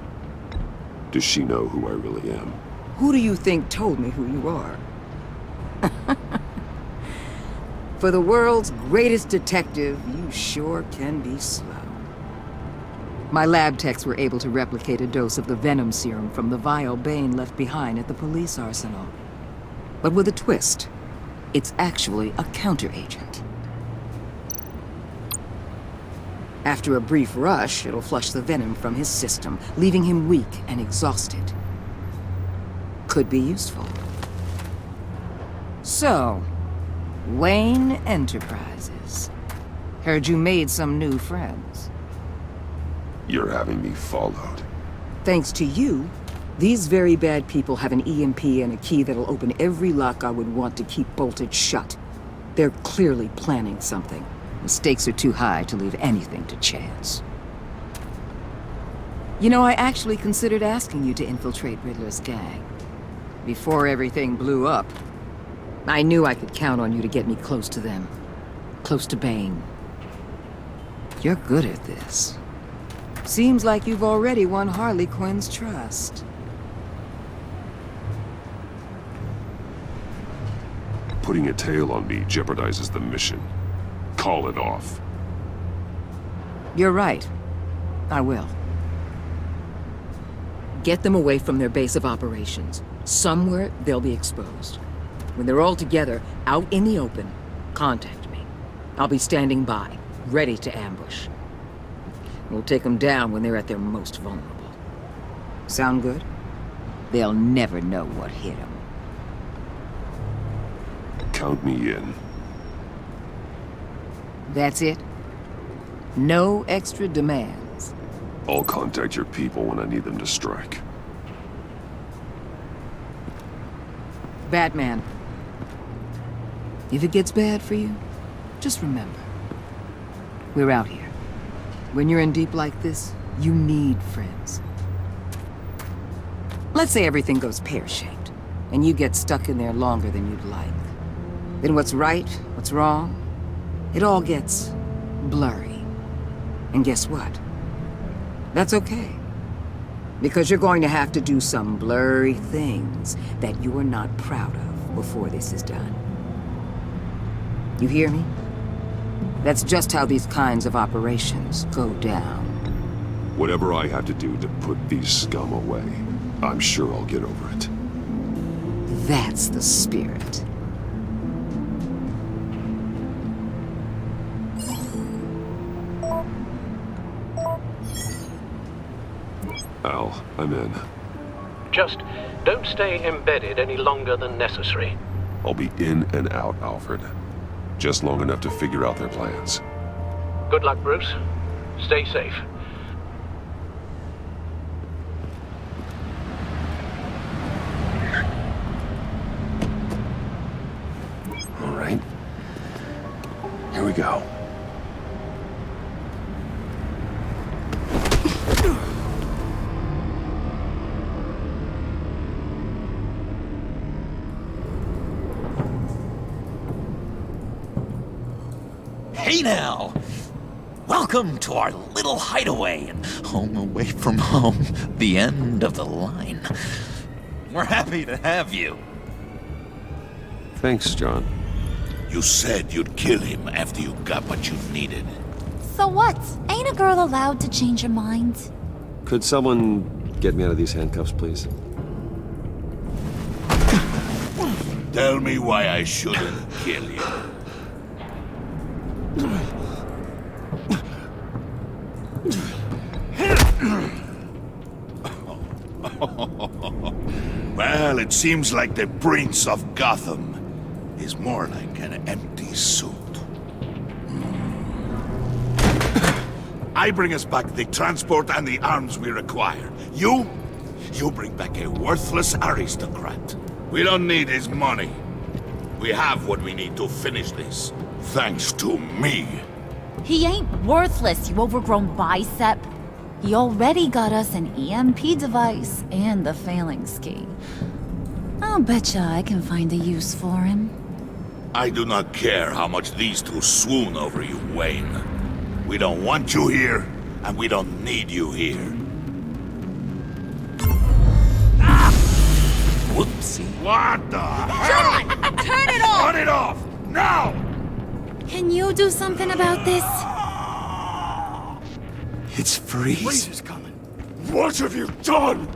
Does she know who I really am? Who do you think told me who you are? For the world's greatest detective, you sure can be slow. My lab techs were able to replicate a dose of the venom serum from the vial Bane left behind at the police arsenal. But with a twist. It's actually a counteragent. After a brief rush, it'll flush the venom from his system, leaving him weak and exhausted. Could be useful. So, Wayne Enterprises. Heard you made some new friends. You're having me followed. Thanks to you, these very bad people have an EMP and a key that'll open every lock I would want to keep bolted shut. They're clearly planning something. The stakes are too high to leave anything to chance. You know, I actually considered asking you to infiltrate Riddler's gang. Before everything blew up, I knew I could count on you to get me close to them. Close to Bane. You're good at this. Seems like you've already won Harley Quinn's trust. Putting a tail on me jeopardizes the mission. Call it off. You're right. I will. Get them away from their base of operations. Somewhere they'll be exposed. When they're all together, out in the open, contact me. I'll be standing by, ready to ambush. We'll take them down when they're at their most vulnerable. Sound good? They'll never know what hit them. Count me in. That's it? No extra demands? I'll contact your people when I need them to strike. Batman. If it gets bad for you, just remember. We're out here. When you're in deep like this, you need friends. Let's say everything goes pear-shaped, and you get stuck in there longer than you'd like. Then what's right, what's wrong, it all gets blurry. And guess what? That's okay. Because you're going to have to do some blurry things that you are not proud of before this is done. You hear me? That's just how these kinds of operations go down. Whatever I have to do to put these scum away, I'm sure I'll get over it. That's the spirit. Al, I'm in. Just don't stay embedded any longer than necessary. I'll be in and out, Alfred. Just long enough to figure out their plans. Good luck, Bruce. Stay safe. All right. Here we go. Hey now! Welcome to our little hideaway and home away from home, the end of the line. We're happy to have you. Thanks, John. You said you'd kill him after you got what you needed. So what? Ain't a girl allowed to change her mind? Could someone get me out of these handcuffs, please? Tell me why I shouldn't kill you. Well, it seems like the Prince of Gotham is more like an empty suit. I bring us back the transport and the arms we require. You bring back a worthless aristocrat. We don't need his money. We have what we need to finish this, thanks to me. He ain't worthless, you overgrown bicep. He already got us an EMP device and the phalanx key. I'll betcha I can find a use for him. I do not care how much these two swoon over you, Wayne. We don't want you here, and we don't need you here. Ah! Whoopsie. What the hell? John! Turn it off! Turn it off! Now! Can you do something about this? It's Freeze. Freeze is coming. What have you done?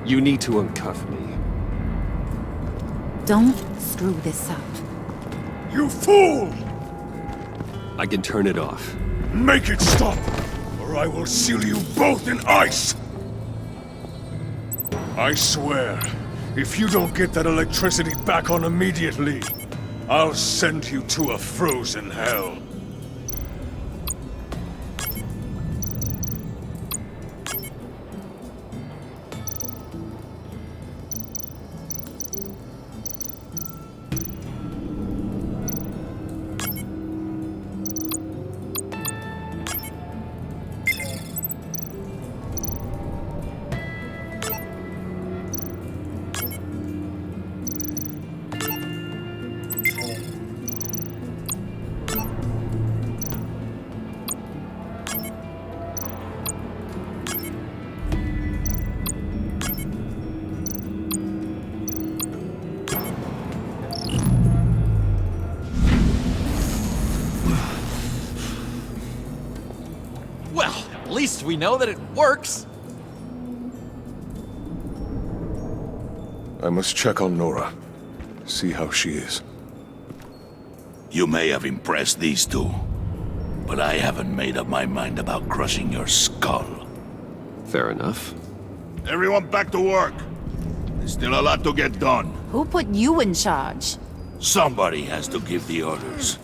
You need to uncuff me. Don't screw this up. You fool! I can turn it off. Make it stop, or I will seal you both in ice! I swear, if you don't get that electricity back on immediately, I'll send you to a frozen hell. least we know that it works. I must check on Nora. See how she is. You may have impressed these two, but I haven't made up my mind about crushing your skull. Fair enough. Everyone back to work. There's still a lot to get done. Who put you in charge? Somebody has to give the orders.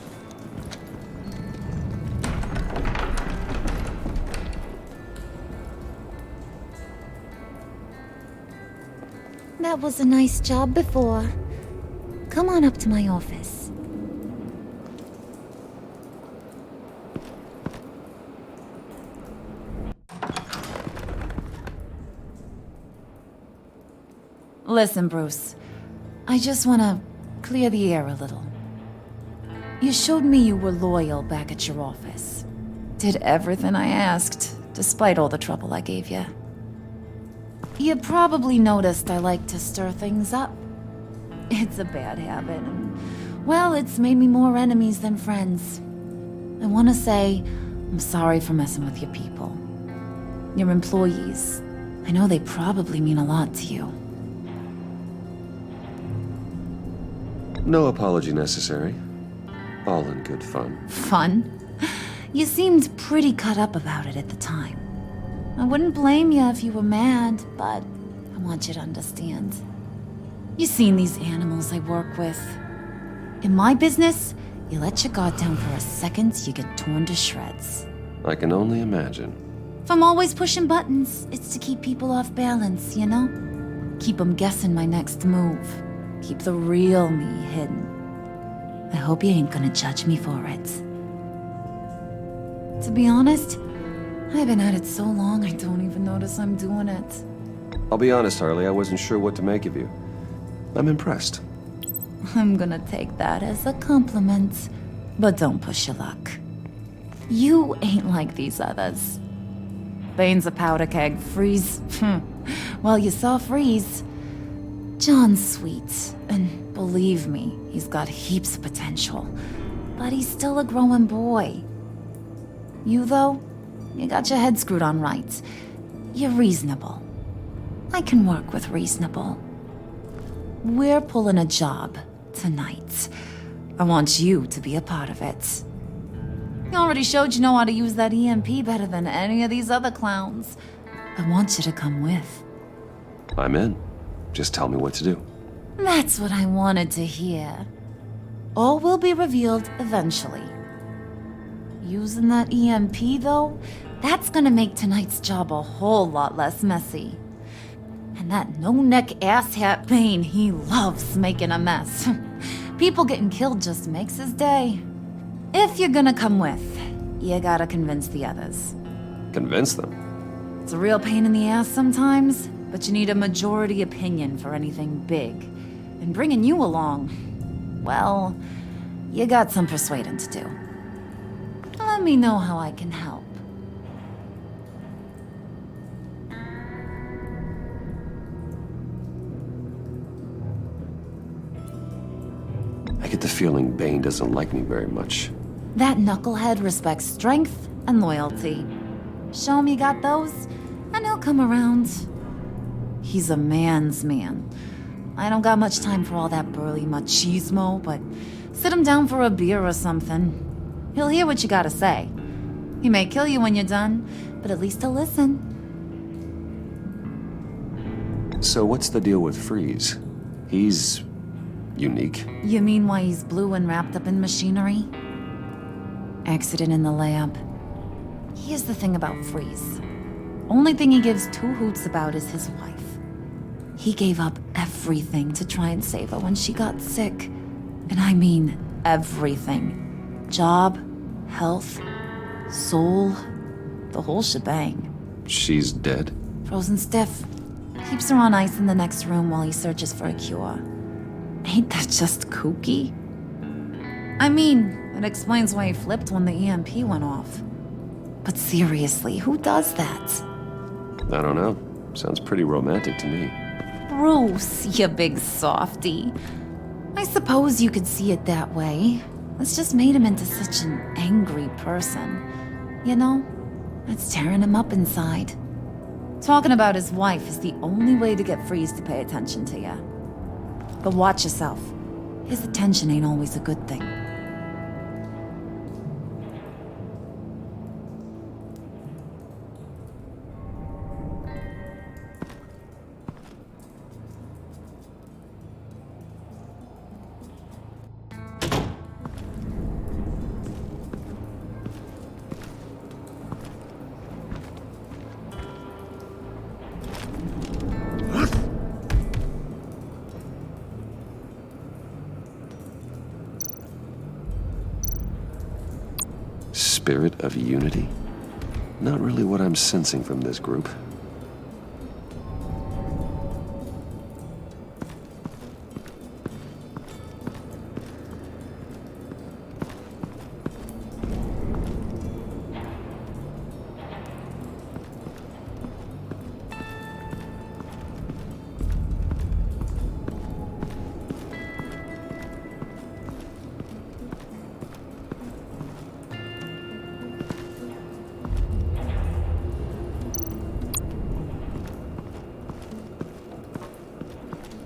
That was a nice job before. Come on up to my office. Listen, Bruce. I just want to clear the air a little. You showed me you were loyal back at your office. Did everything I asked, despite all the trouble I gave you. You probably noticed I like to stir things up. It's a bad habit, and, well, it's made me more enemies than friends. I want to say I'm sorry for messing with your people. Your employees. I know they probably mean a lot to you. No apology necessary. All in good fun. Fun? You seemed pretty cut up about it at the time. I wouldn't blame you if you were mad, but I want you to understand. You've seen these animals I work with. In my business, you let your guard down for a second, you get torn to shreds. I can only imagine. If I'm always pushing buttons, it's to keep people off balance, you know? Keep them guessing my next move. Keep the real me hidden. I hope you ain't gonna judge me for it. To be honest, I've been at it so long I don't even notice I'm doing it. I'll be honest, Harley, I wasn't sure what to make of you. I'm impressed. I'm gonna take that as a compliment, but don't push your luck. You ain't like these others. Bane's a powder keg, Freeze. Well, you saw Freeze. John's sweet, and believe me, he's got heaps of potential. But he's still a growing boy. You, though, you got your head screwed on right. You're reasonable. I can work with reasonable. We're pulling a job tonight. I want you to be a part of it. You already showed you know how to use that EMP better than any of these other clowns. I want you to come with. I'm in. Just tell me what to do. That's what I wanted to hear. All will be revealed eventually. Using that EMP, though, that's gonna make tonight's job a whole lot less messy. And that no-neck asshat Bane, he loves making a mess. People getting killed just makes his day. If you're gonna come with, you gotta convince the others. Convince them? It's a real pain in the ass sometimes, but you need a majority opinion for anything big. And bringing you along, well, you got some persuading to do. Let me know how I can help. I get the feeling Bane doesn't like me very much. That knucklehead respects strength and loyalty. Show him you got those, and he'll come around. He's a man's man. I don't got much time for all that burly machismo, but sit him down for a beer or something. He'll hear what you gotta say. He may kill you when you're done, but at least he'll listen. So what's the deal with Freeze? He's unique. You mean why he's blue and wrapped up in machinery? Accident in the lab. Here's the thing about Freeze. Only thing he gives two hoots about is his wife. He gave up everything to try and save her when she got sick. And I mean everything. Job, health, soul, the whole shebang. She's dead? Frozen stiff. Keeps her on ice in the next room while he searches for a cure. Ain't that just kooky? I mean, it explains why he flipped when the EMP went off. But seriously, who does that? I don't know. Sounds pretty romantic to me. Bruce, you big softy. I suppose you could see it that way. It's just made him into such an angry person, you know? It's tearing him up inside. Talking about his wife is the only way to get Freeze to pay attention to you. But watch yourself. His attention ain't always a good thing. Spirit of unity? Not really what I'm sensing from this group.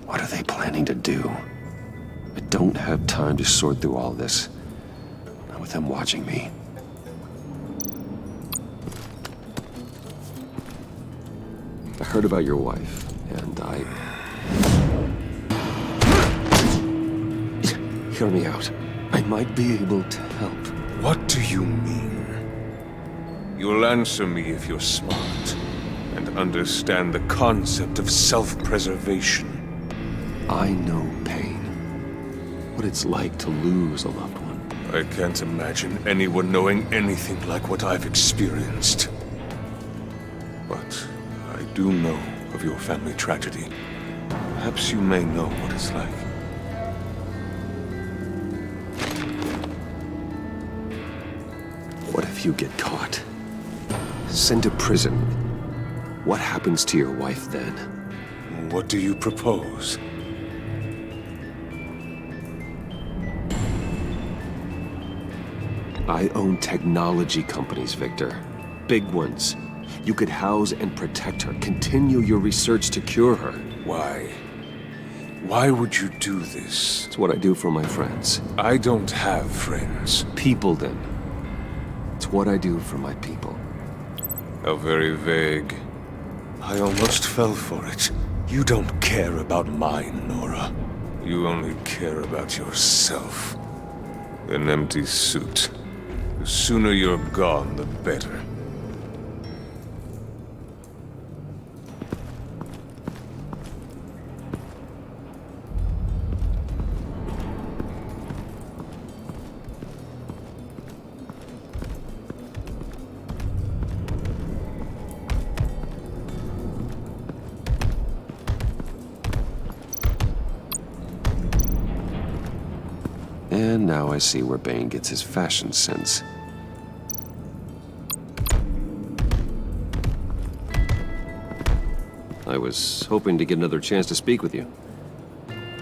What are they planning to do? I don't have time to sort through all this. Not with them watching me. I heard about your wife, and Hear me out. I might be able to help. What do you mean? You'll answer me if you're smart and understand the concept of self-preservation. I know pain. What it's like to lose a loved one. I can't imagine anyone knowing anything like what I've experienced. But I do know of your family tragedy. Perhaps you may know what it's like. What if you get caught? Sent to prison? What happens to your wife then? What do you propose? I own technology companies, Victor. Big ones. You could house and protect her, continue your research to cure her. Why? Why would you do this? It's what I do for my friends. I don't have friends. People, then. It's what I do for my people. How very vague. I almost fell for it. You don't care about mine, Nora. You only care about yourself. An empty suit. The sooner you're gone, the better. And now I see where Bane gets his fashion sense. I was hoping to get another chance to speak with you.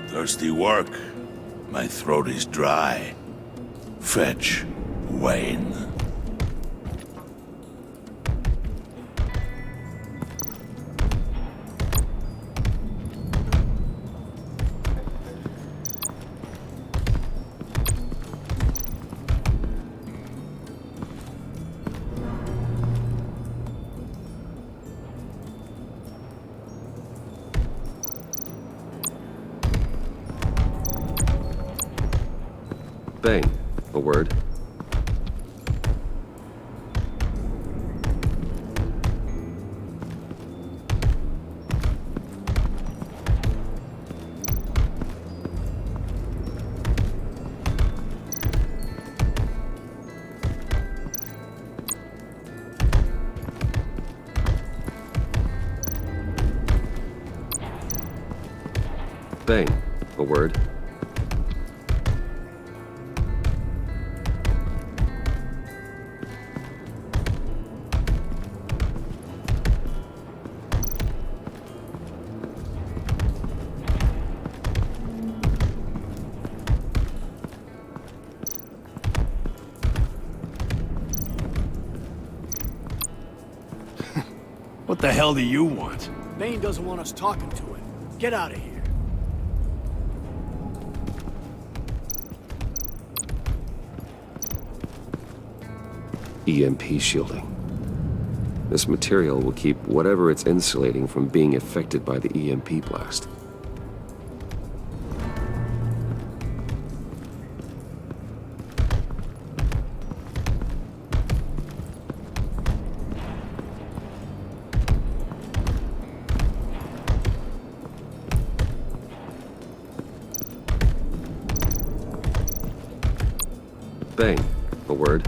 Thirsty work. My throat is dry. Fetch Wayne. Bane, a word. Bane, a word. What the hell do you want? Bane doesn't want us talking to him. Get out of here. EMP shielding. This material will keep whatever it's insulating from being affected by the EMP blast. Bane, a word.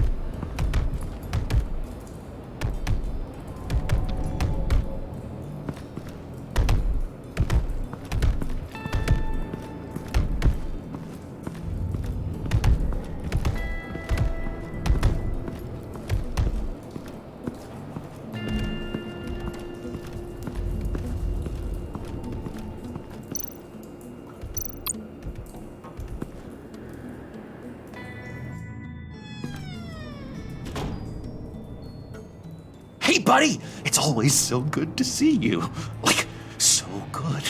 Hey, buddy! It's always so good to see you. Like, so good.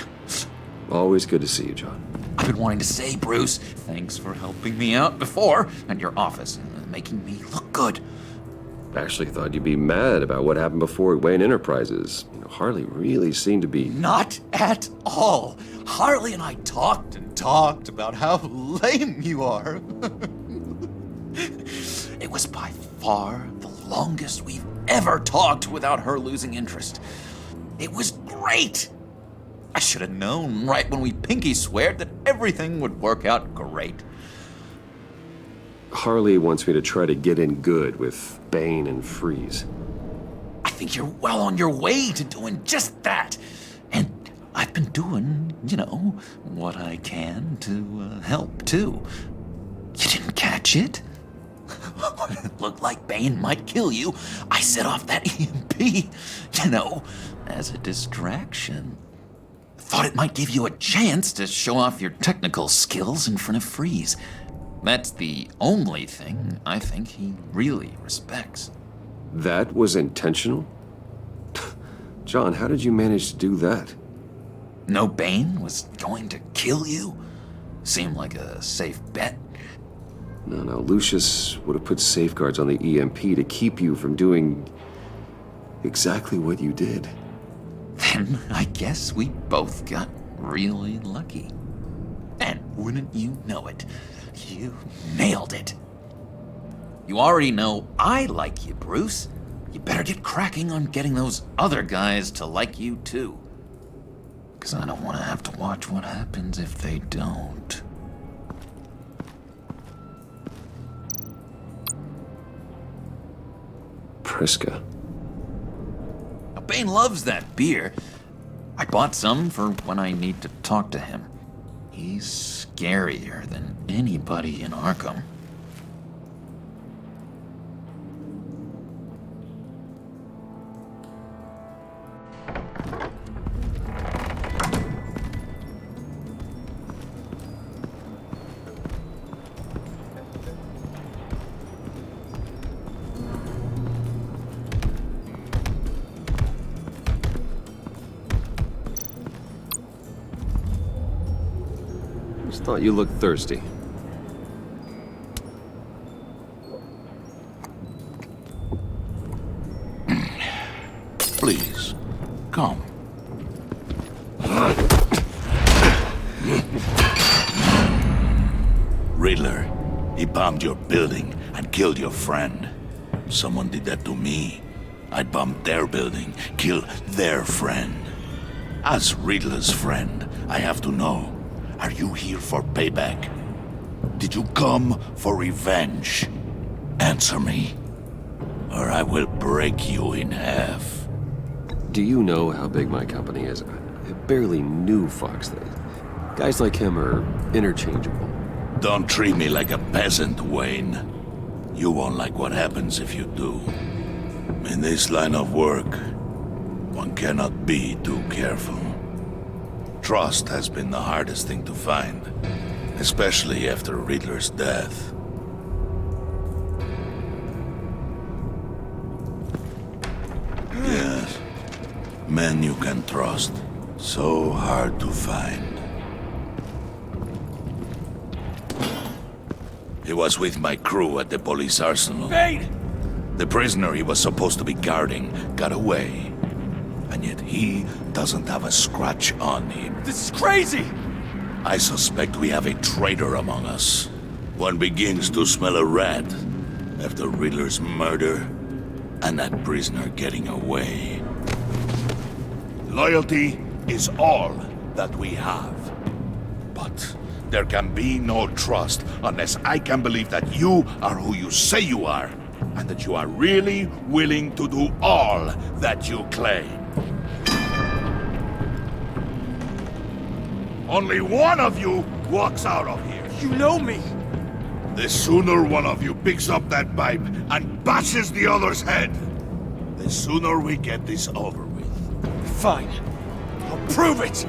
Always good to see you, John. I've been wanting to say, Bruce, thanks for helping me out before at your office and making me look good. Actually thought you'd be mad about what happened before at Wayne Enterprises. You know, Harley really seemed to be... Not at all. Harley and I talked and talked about how lame you are. It was by far the longest we've ever talked without her losing interest. It was great. I should have known right when we pinky sweared that everything would work out great. Harley wants me to try to get in good with Bane and Freeze. I think you're well on your way to doing just that. And I've been doing, you know, what I can to help too. You didn't catch it? When it looked like Bane might kill you, I set off that EMP, you know, as a distraction. Thought it might give you a chance to show off your technical skills in front of Freeze. That's the only thing I think he really respects. That was intentional? John, how did you manage to do that? No Bane was going to kill you? Seemed like a safe bet. No, Lucius would have put safeguards on the EMP to keep you from doing exactly what you did. Then I guess we both got really lucky. And wouldn't you know it, you nailed it. You already know I like you, Bruce. You better get cracking on getting those other guys to like you too. 'Cause I don't want to have to watch what happens if they don't. Priska. Now, Bane loves that beer. I bought some for when I need to talk to him. He's scarier than anybody in Arkham. Just thought you looked thirsty. Please, come. Riddler, he bombed your building and killed your friend. Someone did that to me. I'd bomb their building, kill their friend. As Riddler's friend, I have to know, are you here for payback? Did you come for revenge? Answer me, or I will break you in half. Do you know how big my company is? I barely knew Fox. Guys like him are interchangeable. Don't treat me like a peasant, Wayne. You won't like what happens if you do. In this line of work, one cannot be too careful. Trust has been the hardest thing to find, especially after Riddler's death. Yes. Men you can trust. So hard to find. He was with my crew at the police arsenal. Bane! The prisoner he was supposed to be guarding got away. And yet he doesn't have a scratch on him. This is crazy! I suspect we have a traitor among us. One begins to smell a rat after Riddler's murder and that prisoner getting away. Loyalty is all that we have. But there can be no trust unless I can believe that you are who you say you are, and that you are really willing to do all that you claim. Only one of you walks out of here. You know me! The sooner one of you picks up that pipe and bashes the other's head, the sooner we get this over with. Fine. I'll prove it!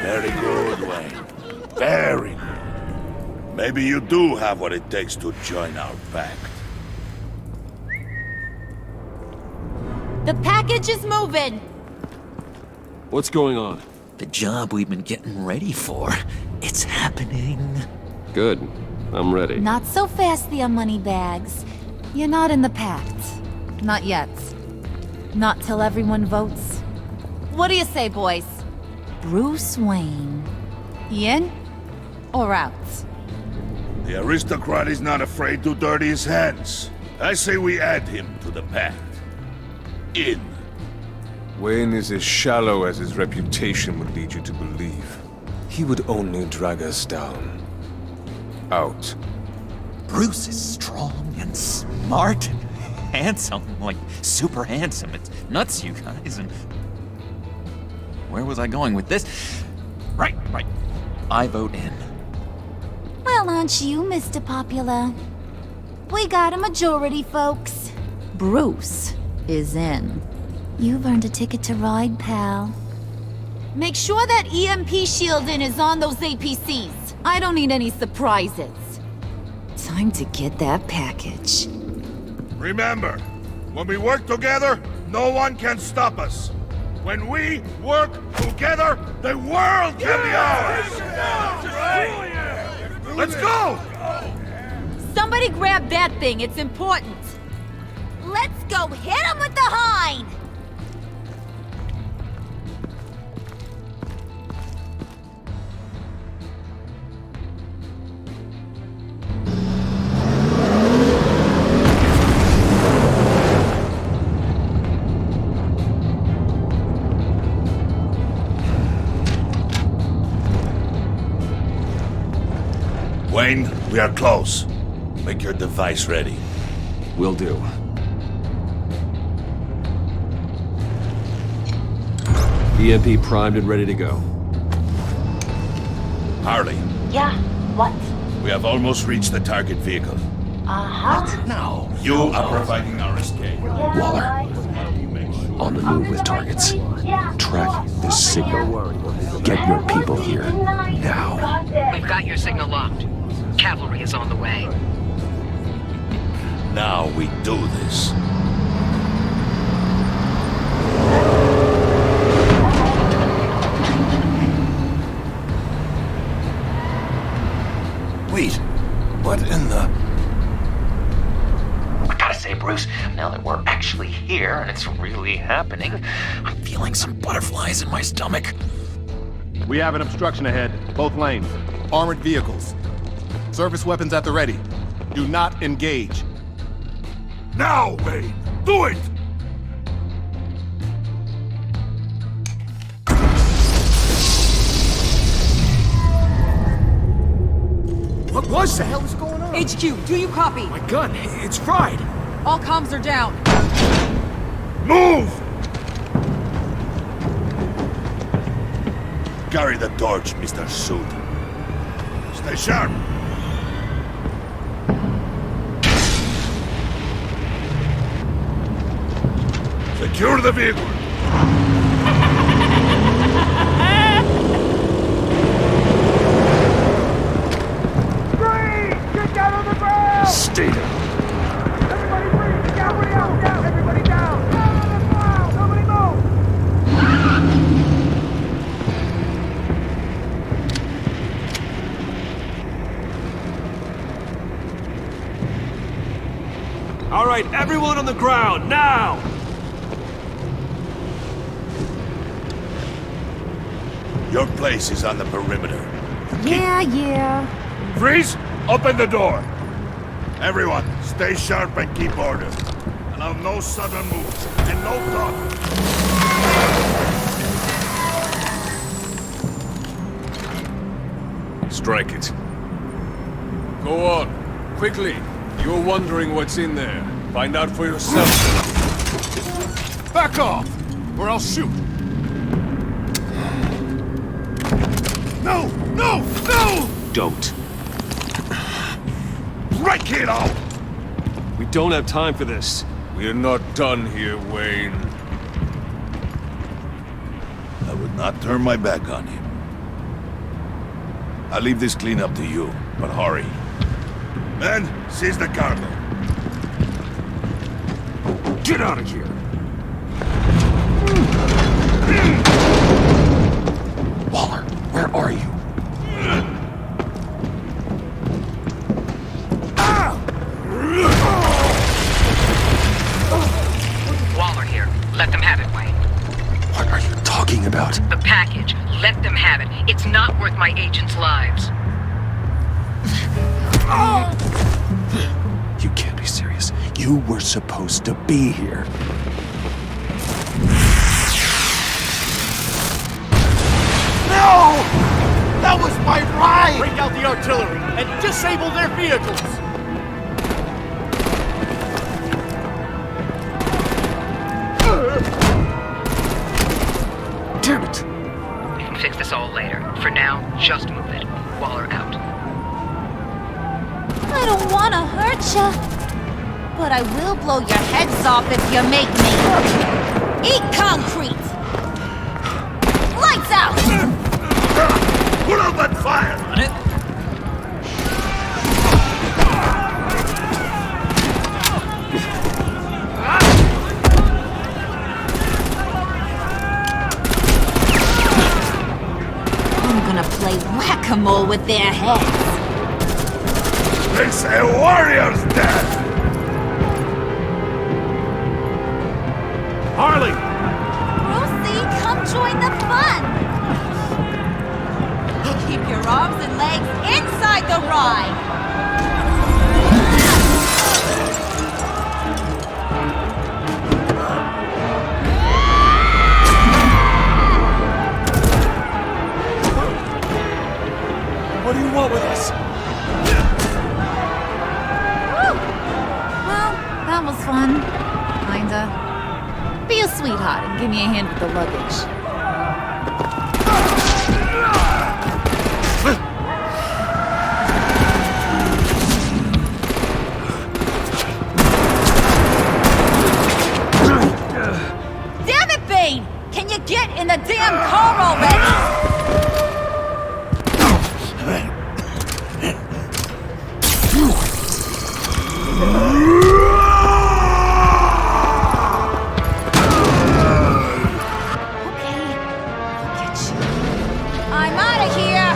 Very good, Wayne. Very good. Maybe you do have what it takes to join our pact. The package is moving! What's going on? The job we've been getting ready for. It's happening. Good. I'm ready. Not so fast, the money bags. You're not in the pact. Not yet. Not till everyone votes. What do you say, boys? Bruce Wayne. In or out? The aristocrat is not afraid to dirty his hands. I say we add him to the pact. In. Wayne is as shallow as his reputation would lead you to believe. He would only drag us down. Out. Bruce is strong and smart and handsome, like super handsome. It's nuts, you guys, and... Where was I going with this? Right. I vote in. Well, aren't you, Mr. Popular? We got a majority, folks. Bruce is in. You've earned a ticket to ride, pal. Make sure that EMP shielding is on those APCs. I don't need any surprises. Time to get that package. Remember, when we work together, no one can stop us. When we work together, the world can be ours! Let's go! Somebody grab that thing, it's important. Let's go hit him with the hind! Wayne, we are close. Make your device ready. Will do. EMP primed and ready to go. Harley. Yeah, what? We have almost reached the target vehicle. What? No. You are providing our escape. Waller. On the move with targets. Track this signal. Get your people here. Now. We've got your signal locked. Cavalry is on the way. Now we do this. Wait, what in the... I gotta say, Bruce, now that we're actually here and it's really happening, I'm feeling some butterflies in my stomach. We have an obstruction ahead, both lanes. Armored vehicles. Service weapons at the ready. Do not engage. Now, Wayne! Do it! What was that? What the hell is going on? HQ, do you copy? My gun, it's fried. All comms are down. Move! Carry the torch, Mr. Suit. Stay sharp. Secure the vehicle. Get down on the ground! Stay there. Everybody breathe! Down! Everybody down! Down on the ground! Nobody move! All right, everyone on the ground, now! Your place is on the perimeter. Yeah. Freeze! Open the door! Everyone, stay sharp and keep order. Allow no sudden moves, and no talk. Strike it. Go on. Quickly. You're wondering what's in there. Find out for yourself. Back off, or I'll shoot. No! No! No! Don't. Break it out! We don't have time for this. We're not done here, Wayne. I would not turn my back on him. I'll leave this cleanup to you, but hurry. Men, seize the cargo. Get out of here! Waller, where are you? Waller here. Let them have it, Wayne. What are you talking about? The package. Let them have it. It's not worth my agents' lives. You can't be serious. You were supposed to be here. No! That was my ride! Break out the artillery and disable their vehicles! Damn it! We can fix this all later. For now, just move it. Waller out. I don't want to hurt ya, but I will blow your heads off if you make me. Eat concrete! Lights out! Put up that fire! On it. I'm gonna play whack-a-mole with their heads. It's a warrior's death! Harley! Brucey, come join the fun! Keep your arms and legs inside the ride! What do you want with us? Well, that was fun. Kinda. Be a sweetheart and give me a hand with the luggage. Damn it, Bane! Can you get in the damn car already? I'm out of here!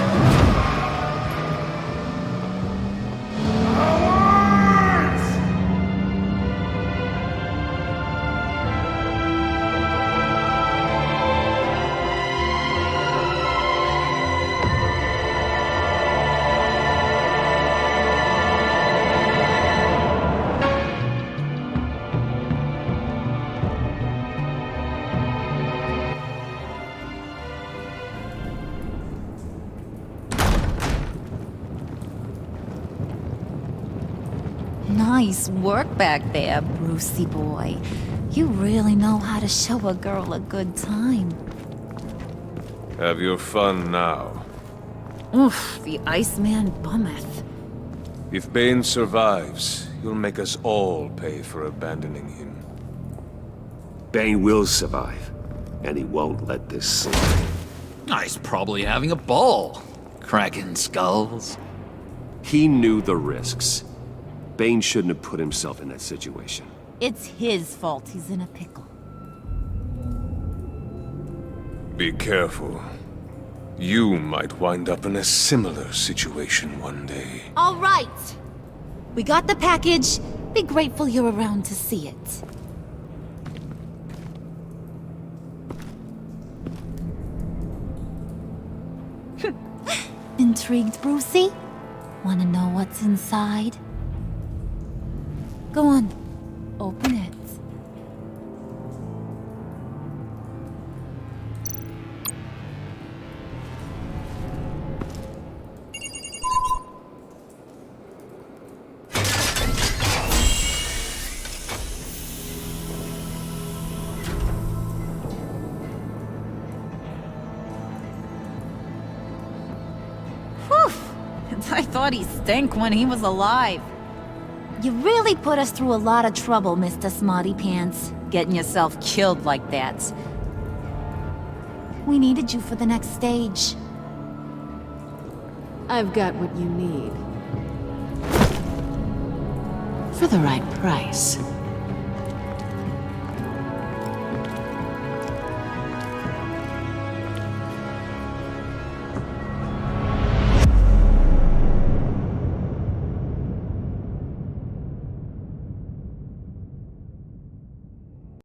Nice work back there, Brucey boy. You really know how to show a girl a good time. Have your fun now. Oof, the Iceman bummeth. If Bane survives, you'll make us all pay for abandoning him. Bane will survive, and he won't let this slide. He's probably having a ball, cracking skulls. He knew the risks. Bane shouldn't have put himself in that situation. It's his fault he's in a pickle. Be careful. You might wind up in a similar situation one day. All right. We got the package. Be grateful you're around to see it. Intrigued, Brucey? Wanna know what's inside? Go on. Open it. I thought he stank when he was alive. You really put us through a lot of trouble, Mr. Smarty Pants. Getting yourself killed like that. We needed you for the next stage. I've got what you need. For the right price.